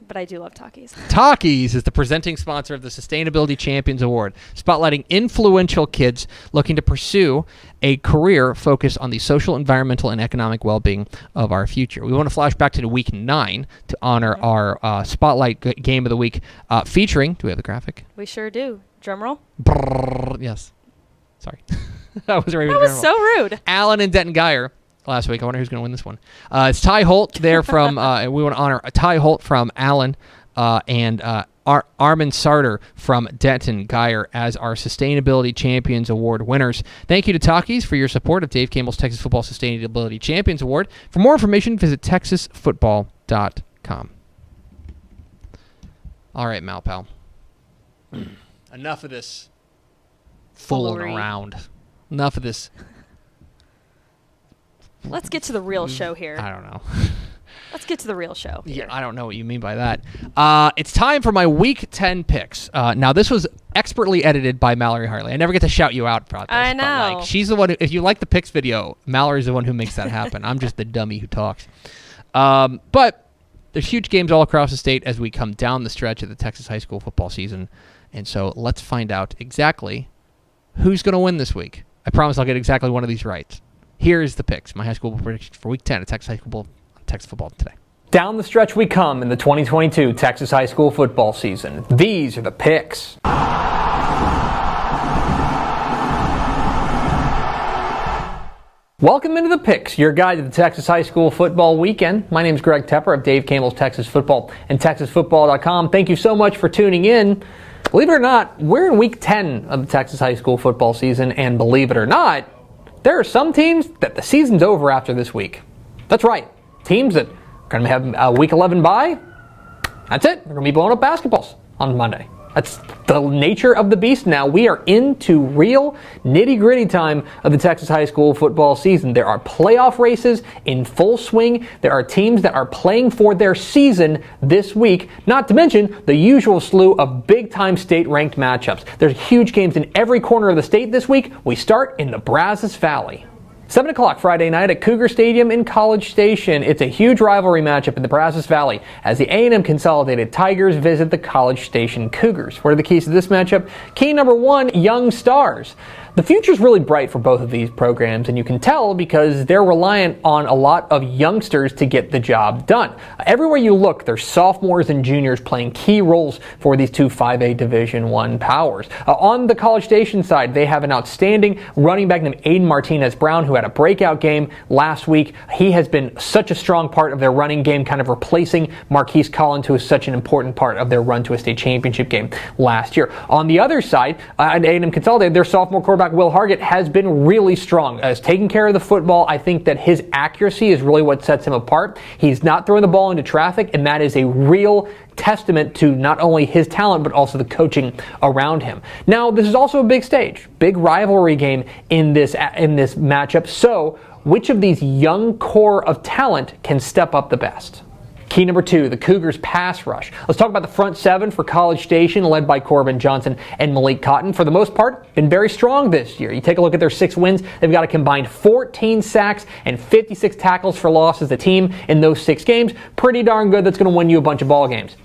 But I do love Takis. Takis is the presenting sponsor of the Sustainability Champions Award, spotlighting influential kids looking to pursue a career focused on the social, environmental, and economic well-being of our future. We want to flash back to week 9 to honor our Spotlight Game of the Week featuring, do we have the graphic? We sure do. Drum roll. Brrr, yes. Sorry. That was so rude. Allen and Denton Geyer last week. I wonder who's going to win this one. It's Ty Holt there from, we want to honor Ty Holt from Allen and Armin Sarter from Denton Geyer as our Sustainability Champions Award winners. Thank you to Takis for your support of Dave Campbell's Texas Football Sustainability Champions Award. For more information, visit texasfootball.com. All right, Malpal. Enough of this fooling around. Enough of this. Let's get to the real show here. I don't know. Let's get to the real show here. Yeah, I don't know what you mean by that. It's time for my Week 10 picks. Now, this was expertly edited by Mallory Harley. I never get to shout you out about this. I know. But, she's the one if you like the picks video, Mallory's the one who makes that happen. I'm just the dummy who talks. But there's huge games all across the state as we come down the stretch of the Texas high school football season. And so let's find out exactly who's going to win this week. I promise I'll get exactly one of these right. Here's the picks, my high school predictions for Week 10 of Texas High School Texas Football Today. Down the stretch we come in the 2022 Texas high school football season. These are the picks. Welcome into the picks, your guide to the Texas high school football weekend. My name is Greg Tepper of Dave Campbell's Texas Football and TexasFootball.com. Thank you so much for tuning in. Believe it or not, we're in Week 10 of the Texas high school football season, and believe it or not, there are some teams that the season's over after this week. That's right. Teams that are going to have a Week 11 bye, that's it. They're going to be blowing up basketballs on Monday. That's the nature of the beast now. We are into real nitty-gritty time of the Texas high school football season. There are playoff races in full swing. There are teams that are playing for their season this week, not to mention the usual slew of big-time state-ranked matchups. There's huge games in every corner of the state this week. We start in the Brazos Valley. 7 o'clock Friday night at Cougar Stadium in College Station. It's a huge rivalry matchup in the Brazos Valley as the A&M Consolidated Tigers visit the College Station Cougars. What are the keys to this matchup? Key number one, young stars. The future's really bright for both of these programs, and you can tell because they're reliant on a lot of youngsters to get the job done. Everywhere you look, there's sophomores and juniors playing key roles for these two 5A Division I powers. On the College Station side, they have an outstanding running back named Aiden Martinez-Brown who had a breakout game last week. He has been such a strong part of their running game, kind of replacing Marquise Collins, who is such an important part of their run to a state championship game last year. On the other side, at A&M Consolidated, their sophomore quarterback Will Hargett has been really strong. As taking care of the football, I think that his accuracy is really what sets him apart. He's not throwing the ball into traffic, and that is a real testament to not only his talent, but also the coaching around him. Now, this is also a big stage, big rivalry game in this matchup. So, which of these young core of talent can step up the best? Key number two, the Cougars pass rush. Let's talk about the front seven for College Station, led by Corbin Johnson and Malik Cotton. For the most part, been very strong this year. You take a look at their 6 wins. They've got a combined 14 sacks and 56 tackles for loss as a team in those 6 games. Pretty darn good. That's going to win you a bunch of ball games.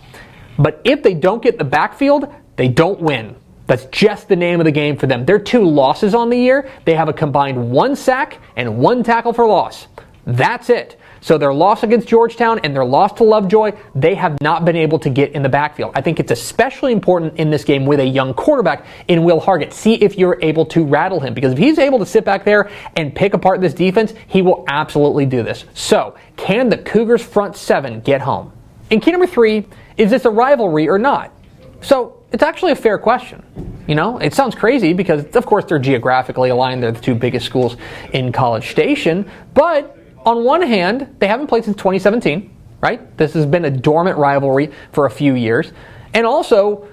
But if they don't get the backfield, they don't win. That's just the name of the game for them. Their 2 losses on the year, they have a combined 1 sack and 1 tackle for loss. That's it. So their loss against Georgetown and their loss to Lovejoy, they have not been able to get in the backfield. I think it's especially important in this game with a young quarterback in Will Hargett. See if you're able to rattle him, because if he's able to sit back there and pick apart this defense, he will absolutely do this. So, can the Cougars front 7 get home? And key number 3, is this a rivalry or not? So, it's actually a fair question. You know, it sounds crazy because, of course, they're geographically aligned. They're the 2 biggest schools in College Station, but on one hand, they haven't played since 2017, right? This has been a dormant rivalry for a few years. And also,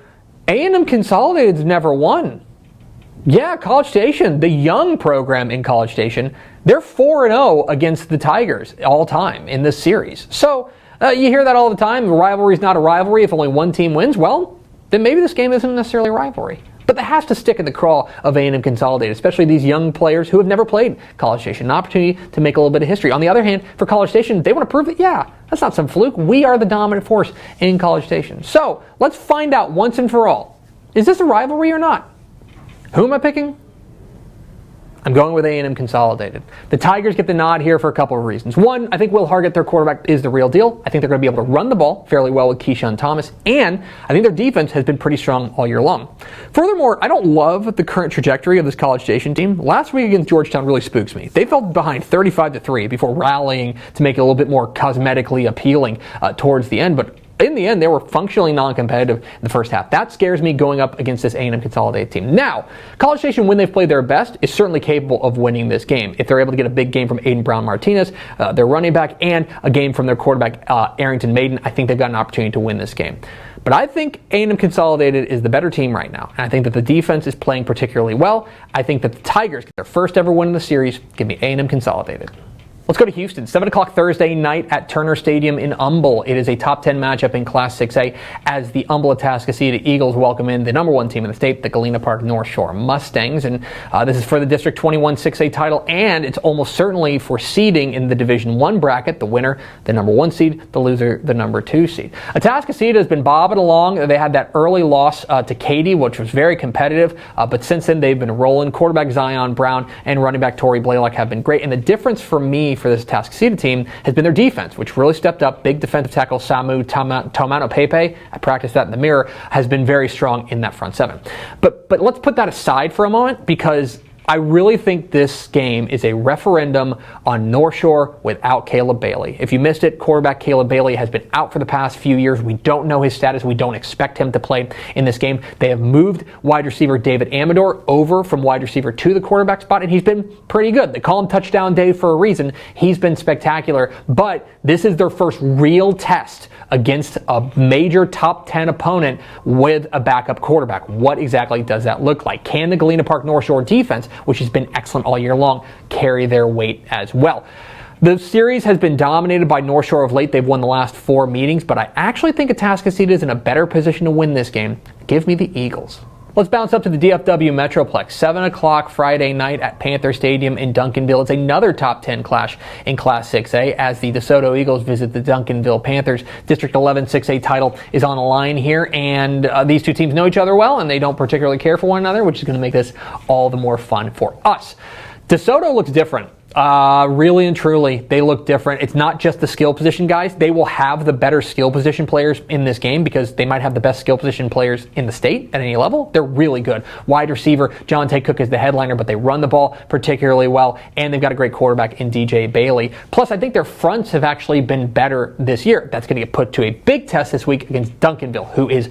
A&M Consolidated's never won. Yeah, College Station, the young program in College Station, they're 4-0 against the Tigers all time in this series. So, you hear that all the time, the rivalry's not a rivalry if only one team wins. Well, then maybe this game isn't necessarily a rivalry. But that has to stick in the craw of A&M Consolidated, especially these young players who have never played College Station. An opportunity to make a little bit of history. On the other hand, for College Station, they want to prove that, yeah, that's not some fluke. We are the dominant force in College Station. So, let's find out once and for all. Is this a rivalry or not? Who am I picking? I'm going with A&M Consolidated. The Tigers get the nod here for a couple of reasons. One, I think Will Hargett, their quarterback, is the real deal. I think they're going to be able to run the ball fairly well with Keyshawn Thomas, and I think their defense has been pretty strong all year long. Furthermore, I don't love the current trajectory of this College Station team. Last week against Georgetown really spooks me. They fell behind 35-3 before rallying to make it a little bit more cosmetically appealing towards the end, but in the end, they were functionally non-competitive in the first half. That scares me going up against this A&M Consolidated team. Now, College Station, when they've played their best, is certainly capable of winning this game. If they're able to get a big game from Aiden Brown-Martinez, their running back, and a game from their quarterback, Arrington Maiden, I think they've got an opportunity to win this game. But I think A&M Consolidated is the better team right now. And I think that the defense is playing particularly well. I think that the Tigers get their first ever win in the series. Give me A&M Consolidated. Let's go to Houston. 7 o'clock Thursday night at Turner Stadium in Humble. It is a top 10 matchup in Class 6A as the Humble-Atascocita Eagles welcome in the number one team in the state, the Galena Park North Shore Mustangs. And this is for the District 21 6A title, and it's almost certainly for seeding in the Division 1 bracket. The winner, the number 1 seed, the loser, the number 2 seed. Atascocita has been bobbing along. They had that early loss to Katy, which was very competitive, but since then they've been rolling. Quarterback Zion Brown and running back Torrey Blaylock have been great. And the difference for me for this Atascocita team has been their defense, which really stepped up. Big defensive tackle Samu Taumano Pepe, I practiced that in the mirror, has been very strong in that front seven. But let's put that aside for a moment, because I really think this game is a referendum on North Shore without Caleb Bailey. If you missed it, quarterback Caleb Bailey has been out for the past few years. We don't know his status. We don't expect him to play in this game. They have moved wide receiver David Amador over from wide receiver to the quarterback spot, and he's been pretty good. They call him Touchdown Dave for a reason. He's been spectacular, but this is their first real test against a major top 10 opponent with a backup quarterback. What exactly does that look like? Can the Galena Park North Shore defense, which has been excellent all year long, carry their weight as well? The series has been dominated by North Shore of late. They've won the last 4 meetings, but I actually think Atascocita is in a better position to win this game. Give me the Eagles. Let's bounce up to the DFW Metroplex. 7 o'clock Friday night at Panther Stadium in Duncanville. It's another top 10 clash in Class 6A as the DeSoto Eagles visit the Duncanville Panthers. District 11 6A title is on the line here, and these two teams know each other well, and they don't particularly care for one another, which is going to make this all the more fun for us. DeSoto looks different. Really and truly, they look different. It's not just the skill position guys. They will have the better skill position players in this game because they might have the best skill position players in the state at any level. They're really good. Wide receiver, John Tay Cook is the headliner, but they run the ball particularly well, and they've got a great quarterback in DJ Bailey. Plus, I think their fronts have actually been better this year. That's going to get put to a big test this week against Duncanville, who is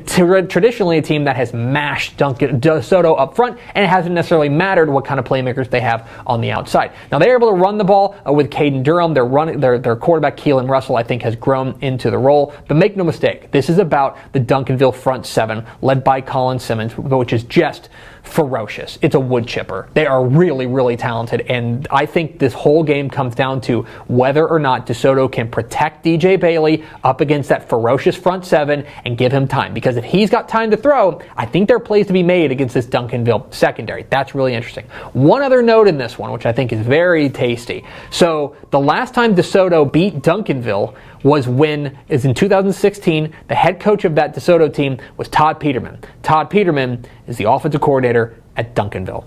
traditionally a team that has mashed DeSoto up front, and it hasn't necessarily mattered what kind of playmakers they have on the outside. Now, they're able to run the ball with Caden Durham. Their quarterback, Keelan Russell, I think, has grown into the role. But make no mistake, this is about the Duncanville front seven, led by Colin Simmons, which is just ferocious. It's a wood chipper. They are really, really talented, and I think this whole game comes down to whether or not DeSoto can protect DJ Bailey up against that ferocious front seven and give him time. Because if he's got time to throw, I think there are plays to be made against this Duncanville secondary. That's really interesting. One other note in this one, which I think is very tasty. So the last time DeSoto beat Duncanville was in 2016. The head coach of that DeSoto team was Todd Peterman. Todd Peterman is the offensive coordinator at Duncanville.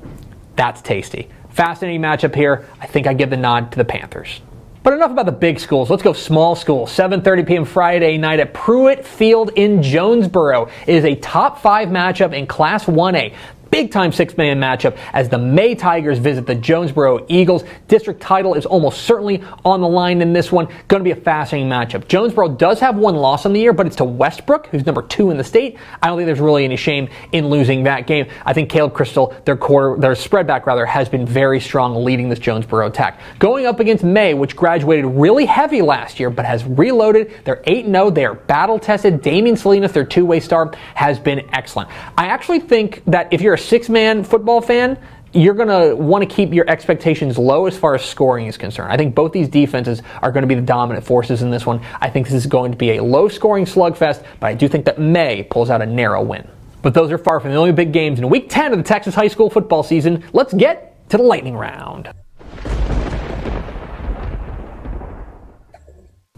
That's tasty. Fascinating matchup here. I think I give the nod to the Panthers. But enough about the big schools. Let's go small school. 7:30 p.m. Friday night at Pruitt Field in Jonesboro. It is a top 5 matchup in Class 1A. Big-time 6-man matchup as the May Tigers visit the Jonesboro Eagles. District title is almost certainly on the line in this one. Going to be a fascinating matchup. Jonesboro does have one loss on the year, but it's to Westbrook, who's number 2 in the state. I don't think there's really any shame in losing that game. I think Caleb Crystal, their spread back has been very strong leading this Jonesboro attack. Going up against May, which graduated really heavy last year, but has reloaded. They're 8-0. They are battle-tested. Damian Salinas, their two-way star, has been excellent. I actually think that if you're a 6-man football fan, you're going to want to keep your expectations low as far as scoring is concerned. I think both these defenses are going to be the dominant forces in this one. I think this is going to be a low-scoring slugfest, but I do think that May pulls out a narrow win. But those are far from the only big games in Week 10 of the Texas high school football season. Let's get to the lightning round.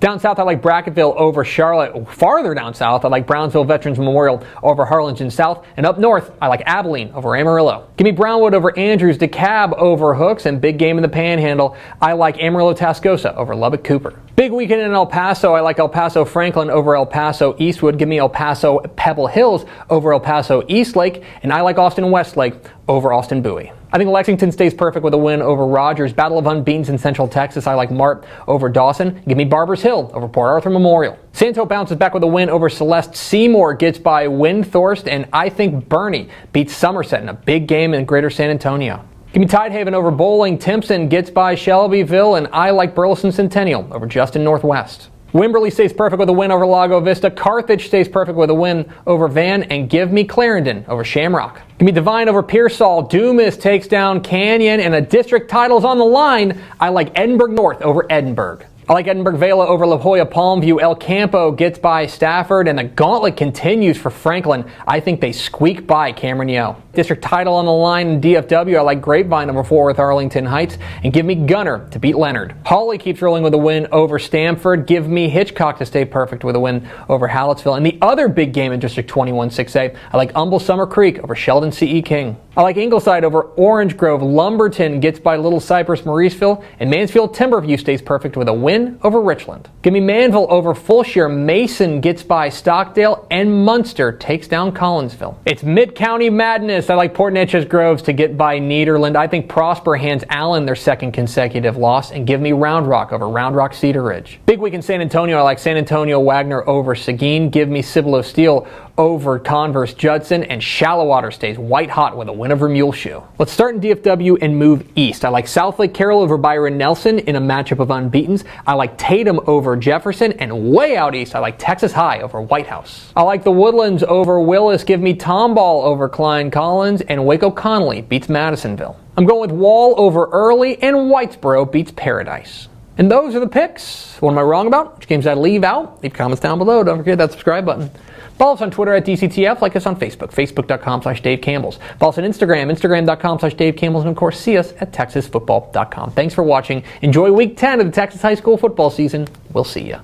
Down south, I like Brackettville over Charlotte. Farther down south, I like Brownsville Veterans Memorial over Harlingen South. And up north, I like Abilene over Amarillo. Give me Brownwood over Andrews, DeKalb over Hooks, and big game in the Panhandle, I like Amarillo Tascosa over Lubbock Cooper. Big weekend in El Paso, I like El Paso Franklin over El Paso Eastwood. Give me El Paso Pebble Hills over El Paso Eastlake, and I like Austin Westlake over Austin Bowie. I think Lexington stays perfect with a win over Rogers. Battle of Unbeatens in Central Texas, I like Mart over Dawson. Give me Barbers Hill over Port Arthur Memorial. Santo bounces back with a win over Celeste. Seymour gets by Windthorst, and I think Bernie beats Somerset in a big game in Greater San Antonio. Give me Tidehaven over Bowling. Timpson gets by Shelbyville, and I like Burleson Centennial over Justin Northwest. Wimberley stays perfect with a win over Lago Vista. Carthage stays perfect with a win over Van, and give me Clarendon over Shamrock. Give me Divine over Pearsall. Dumas takes down Canyon, and a district title's on the line. I like Edinburgh North over Edinburgh. I like Edinburgh Vela over La Jolla Palmview. El Campo gets by Stafford, and the gauntlet continues for Franklin. I think they squeak by Cameron Yeo. District title on the line in DFW. I like Grapevine over Fort Worth Arlington Heights, and give me Gunner to beat Leonard. Hawley keeps rolling with a win over Stamford. Give me Hitchcock to stay perfect with a win over Hallettsville. And the other big game in District 21 6A, I like Humble Summer Creek over Sheldon C.E. King. I like Ingleside over Orange Grove. Lumberton gets by Little Cypress Mauriceville, and Mansfield Timberview stays perfect with a win over Richland. Give me Manville over Fulshire. Mason gets by Stockdale, and Munster takes down Collinsville. It's Mid-County Madness. I like Port Neches Groves to get by Nederland. I think Prosper hands Allen their second consecutive loss, and give me Round Rock over Round Rock Cedar Ridge. Big week in San Antonio. I like San Antonio Wagner over Seguin. Give me Cibolo Steel over Converse Judson, and Shallowater stays white hot with a win over Muleshoe. Let's start in DFW and move east. I like South Lake Carroll over Byron Nelson in a matchup of unbeatens. I like Tatum over Jefferson, and way out east, I like Texas High over White House. I like the Woodlands over Willis. Give me Tomball over Klein Collins, and Waco Connolly beats Madisonville. I'm going with Wall over Early, and Whitesboro beats Paradise. And those are the picks. What am I wrong about? Which games did I leave out? Leave comments down below. Don't forget that subscribe button. Follow us on Twitter at DCTF. Like us on Facebook, facebook.com/Dave Campbells. Follow us on Instagram, instagram.com/Dave Campbells. And of course, see us at texasfootball.com. Thanks for watching. Enjoy week 10 of the Texas high school football season. We'll see you.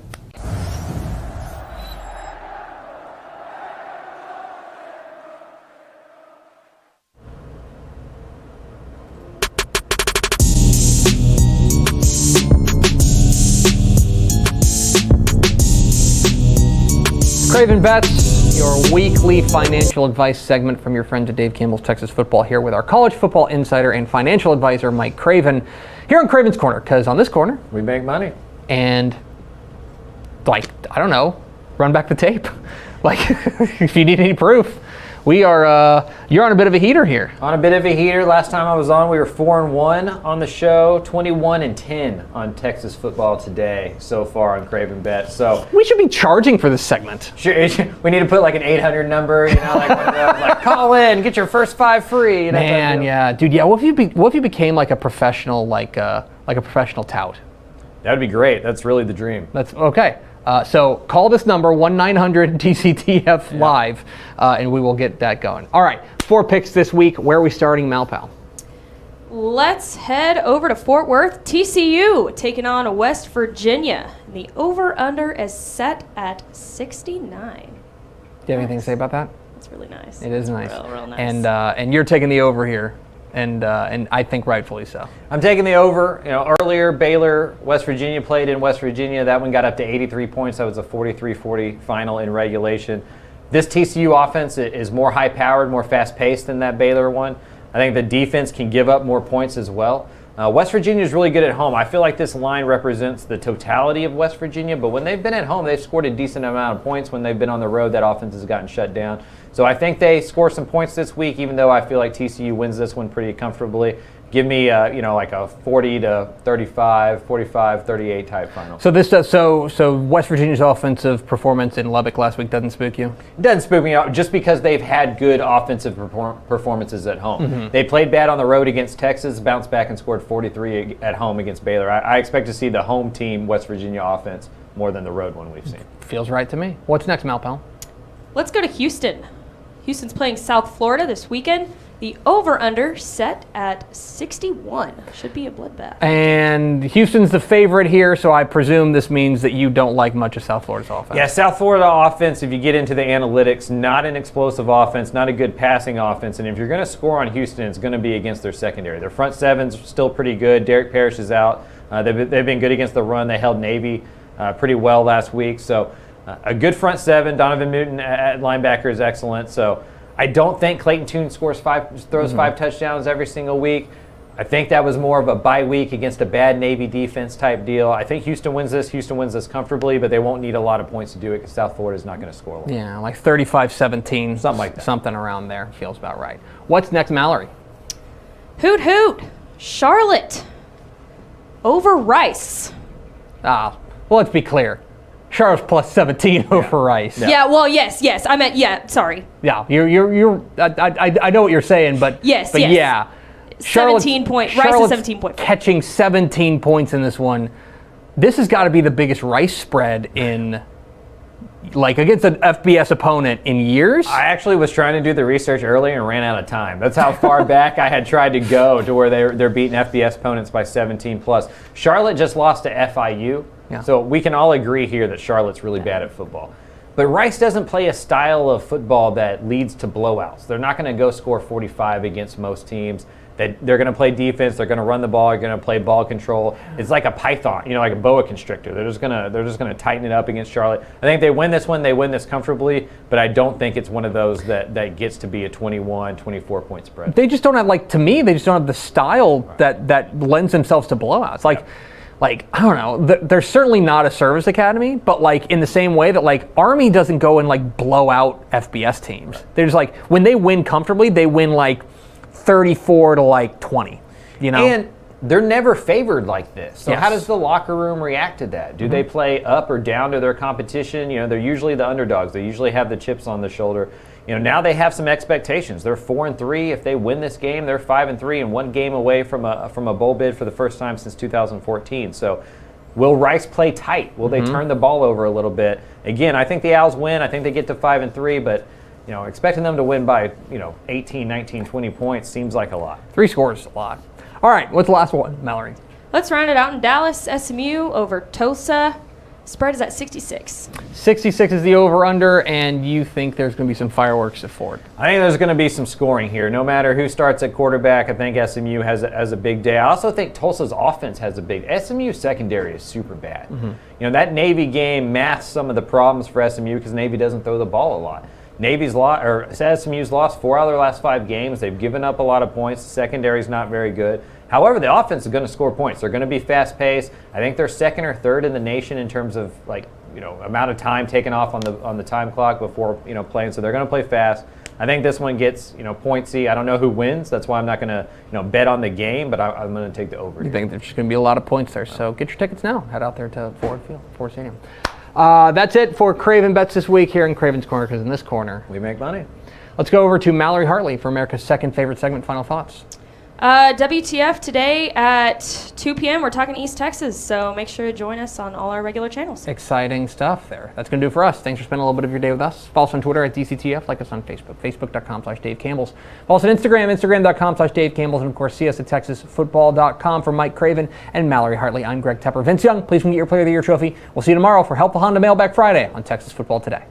Craven Bets, your weekly financial advice segment from your friends at Dave Campbell's Texas Football, here with our college football insider and financial advisor, Mike Craven, here on Craven's Corner, because on this corner, we make money. And, like, I don't know, run back the tape. Like, if you need any proof. We are, you're on a bit of a heater here. On a bit of a heater. Last time I was on, we were 4-1 on the show, 21-10 on Texas Football Today so far on Craven Bet. So we should be charging for this segment. Sure, we need to put like an 800 number, you know, like call in, get your first 5 free. You know, man, yeah, dude, yeah. What if you became like a professional, like a professional tout? That'd be great. That's really the dream. That's okay. So call this number, 1-900-DCTF live, and we will get that going. All right, 4 picks this week. Where are we starting, Malpal? Let's head over to Fort Worth. TCU taking on West Virginia. The over-under is set at 69. Do you have anything to say about that? That's really nice. It is nice. Real nice. And you're taking the over here. And I think rightfully so. I'm taking the over. You know, earlier Baylor, West Virginia played in West Virginia. That one got up to 83 points. That was a 43-40 final in regulation. This TCU offense is more high-powered, more fast-paced than that Baylor one. I think the defense can give up more points as well. West Virginia is really good at home. I feel like this line represents the totality of West Virginia, but when they've been at home, they've scored a decent amount of points. When they've been on the road, that offense has gotten shut down. So I think they score some points this week, even though I feel like TCU wins this one pretty comfortably. Give me, like a 40-35, 45-38 type final. So this does so West Virginia's offensive performance in Lubbock last week doesn't spook you? It doesn't spook me out just because they've had good offensive performances at home. Mm-hmm. They played bad on the road against Texas, bounced back and scored 43 at home against Baylor. I expect to see the home team West Virginia offense more than the road one we've seen. Feels right to me. What's next, Malpal? Let's go to Houston. Houston's playing South Florida this weekend. The over-under set at 61. Should be a bloodbath. And Houston's the favorite here, so I presume this means that you don't like much of South Florida's offense. Yeah, South Florida offense, if you get into the analytics, not an explosive offense, not a good passing offense. And if you're going to score on Houston, it's going to be against their secondary. Their front seven's still pretty good. Derek Parrish is out. They've been good against the run. They held Navy pretty well last week. So a good front seven. Donovan Newton at linebacker is excellent. So I don't think Clayton Tune throws 5 touchdowns every single week. I think that was more of a bye week against a bad Navy defense type deal. I think Houston wins this. Houston wins this comfortably, but they won't need a lot of points to do it because South Florida is not going to score a lot. Yeah, like 35-17. Something like that. Something around there feels about right. What's next, Mallory? Hoot hoot. Charlotte. Over Rice. Well, let's be clear. Charlotte's plus 17 over Rice. Yeah. Well, yes. I meant, sorry. Yeah, you're. I know what you're saying, but yes. Yeah. 17 point. Rice is 17 point. Catching 17 points in this one. This has got to be the biggest Rice spread in, like, against an FBS opponent in years. I actually was trying to do the research earlier and ran out of time. That's how far back I had tried to go to where they're beating FBS opponents by 17 plus. Charlotte just lost to FIU. Yeah. So we can all agree here that Charlotte's really bad at football. But Rice doesn't play a style of football that leads to blowouts. They're not going to go score 45 against most teams. They're going to play defense. They're going to run the ball. They're going to play ball control. It's like a python, like a boa constrictor. They're just going to tighten it up against Charlotte. I think they win this one. They win this comfortably. But I don't think it's one of those that gets to be a 21, 24 point spread. They just don't have, to me, they just don't have the style that lends themselves to blowouts. Like, I don't know, they're certainly not a service academy, but in the same way that Army doesn't go and blow out FBS teams. They're just when they win comfortably, they win 34 to 20, And they're never favored like this. So Yes. how does the locker room react to that? Do they play up or down to their competition? They're usually the underdogs. They usually have the chips on the shoulder. Now they have some expectations. They're 4-3. If they win this game, they're 5-3 and 1 game away from a bowl bid for the first time since 2014. So will Rice play tight? Will they turn the ball over a little bit? Again, I think the Owls win. I think they get to 5-3, but expecting them to win by 18, 19, 20 points seems like a lot. 3 scores is a lot. All right, what's the last one, Mallory? Let's round it out in Dallas. SMU over Tulsa. Spread is at 66. 66 is the over-under, and you think there's going to be some fireworks at Ford. I think there's going to be some scoring here. No matter who starts at quarterback, I think SMU has a big day. I also think Tulsa's offense has a big. SMU secondary is super bad. That Navy game masks some of the problems for SMU because Navy doesn't throw the ball a lot. SMU's lost 4 out of their last 5 games. They've given up a lot of points. The secondary's not very good. However, the offense is going to score points. They're going to be fast-paced. I think they're 2nd or 3rd in the nation in terms of amount of time taken off on the time clock before playing. So they're going to play fast. I think this one gets pointsy. I don't know who wins. That's why I'm not going to bet on the game, but I'm going to take the over. You think there's going to be a lot of points there? So get your tickets now. Head out there to Ford Stadium. That's it for Craven Bets this week here in Craven's Corner, because in this corner we make money. Let's go over to Mallory Hartley for America's second favorite segment. Final thoughts. WTF today at 2 p.m. We're talking East Texas, so make sure to join us on all our regular channels. Exciting stuff there. That's going to do it for us. Thanks for spending a little bit of your day with us. Follow us on Twitter at DCTF. Like us on Facebook, facebook.com/Dave Campbell's. Follow us on Instagram, instagram.com/Dave Campbell's. And, of course, see us at TexasFootball.com. For Mike Craven and Mallory Hartley, I'm Greg Tepper. Vince Young, please get your Player of the Year trophy. We'll see you tomorrow for Helpful Honda Mailback Friday on Texas Football Today.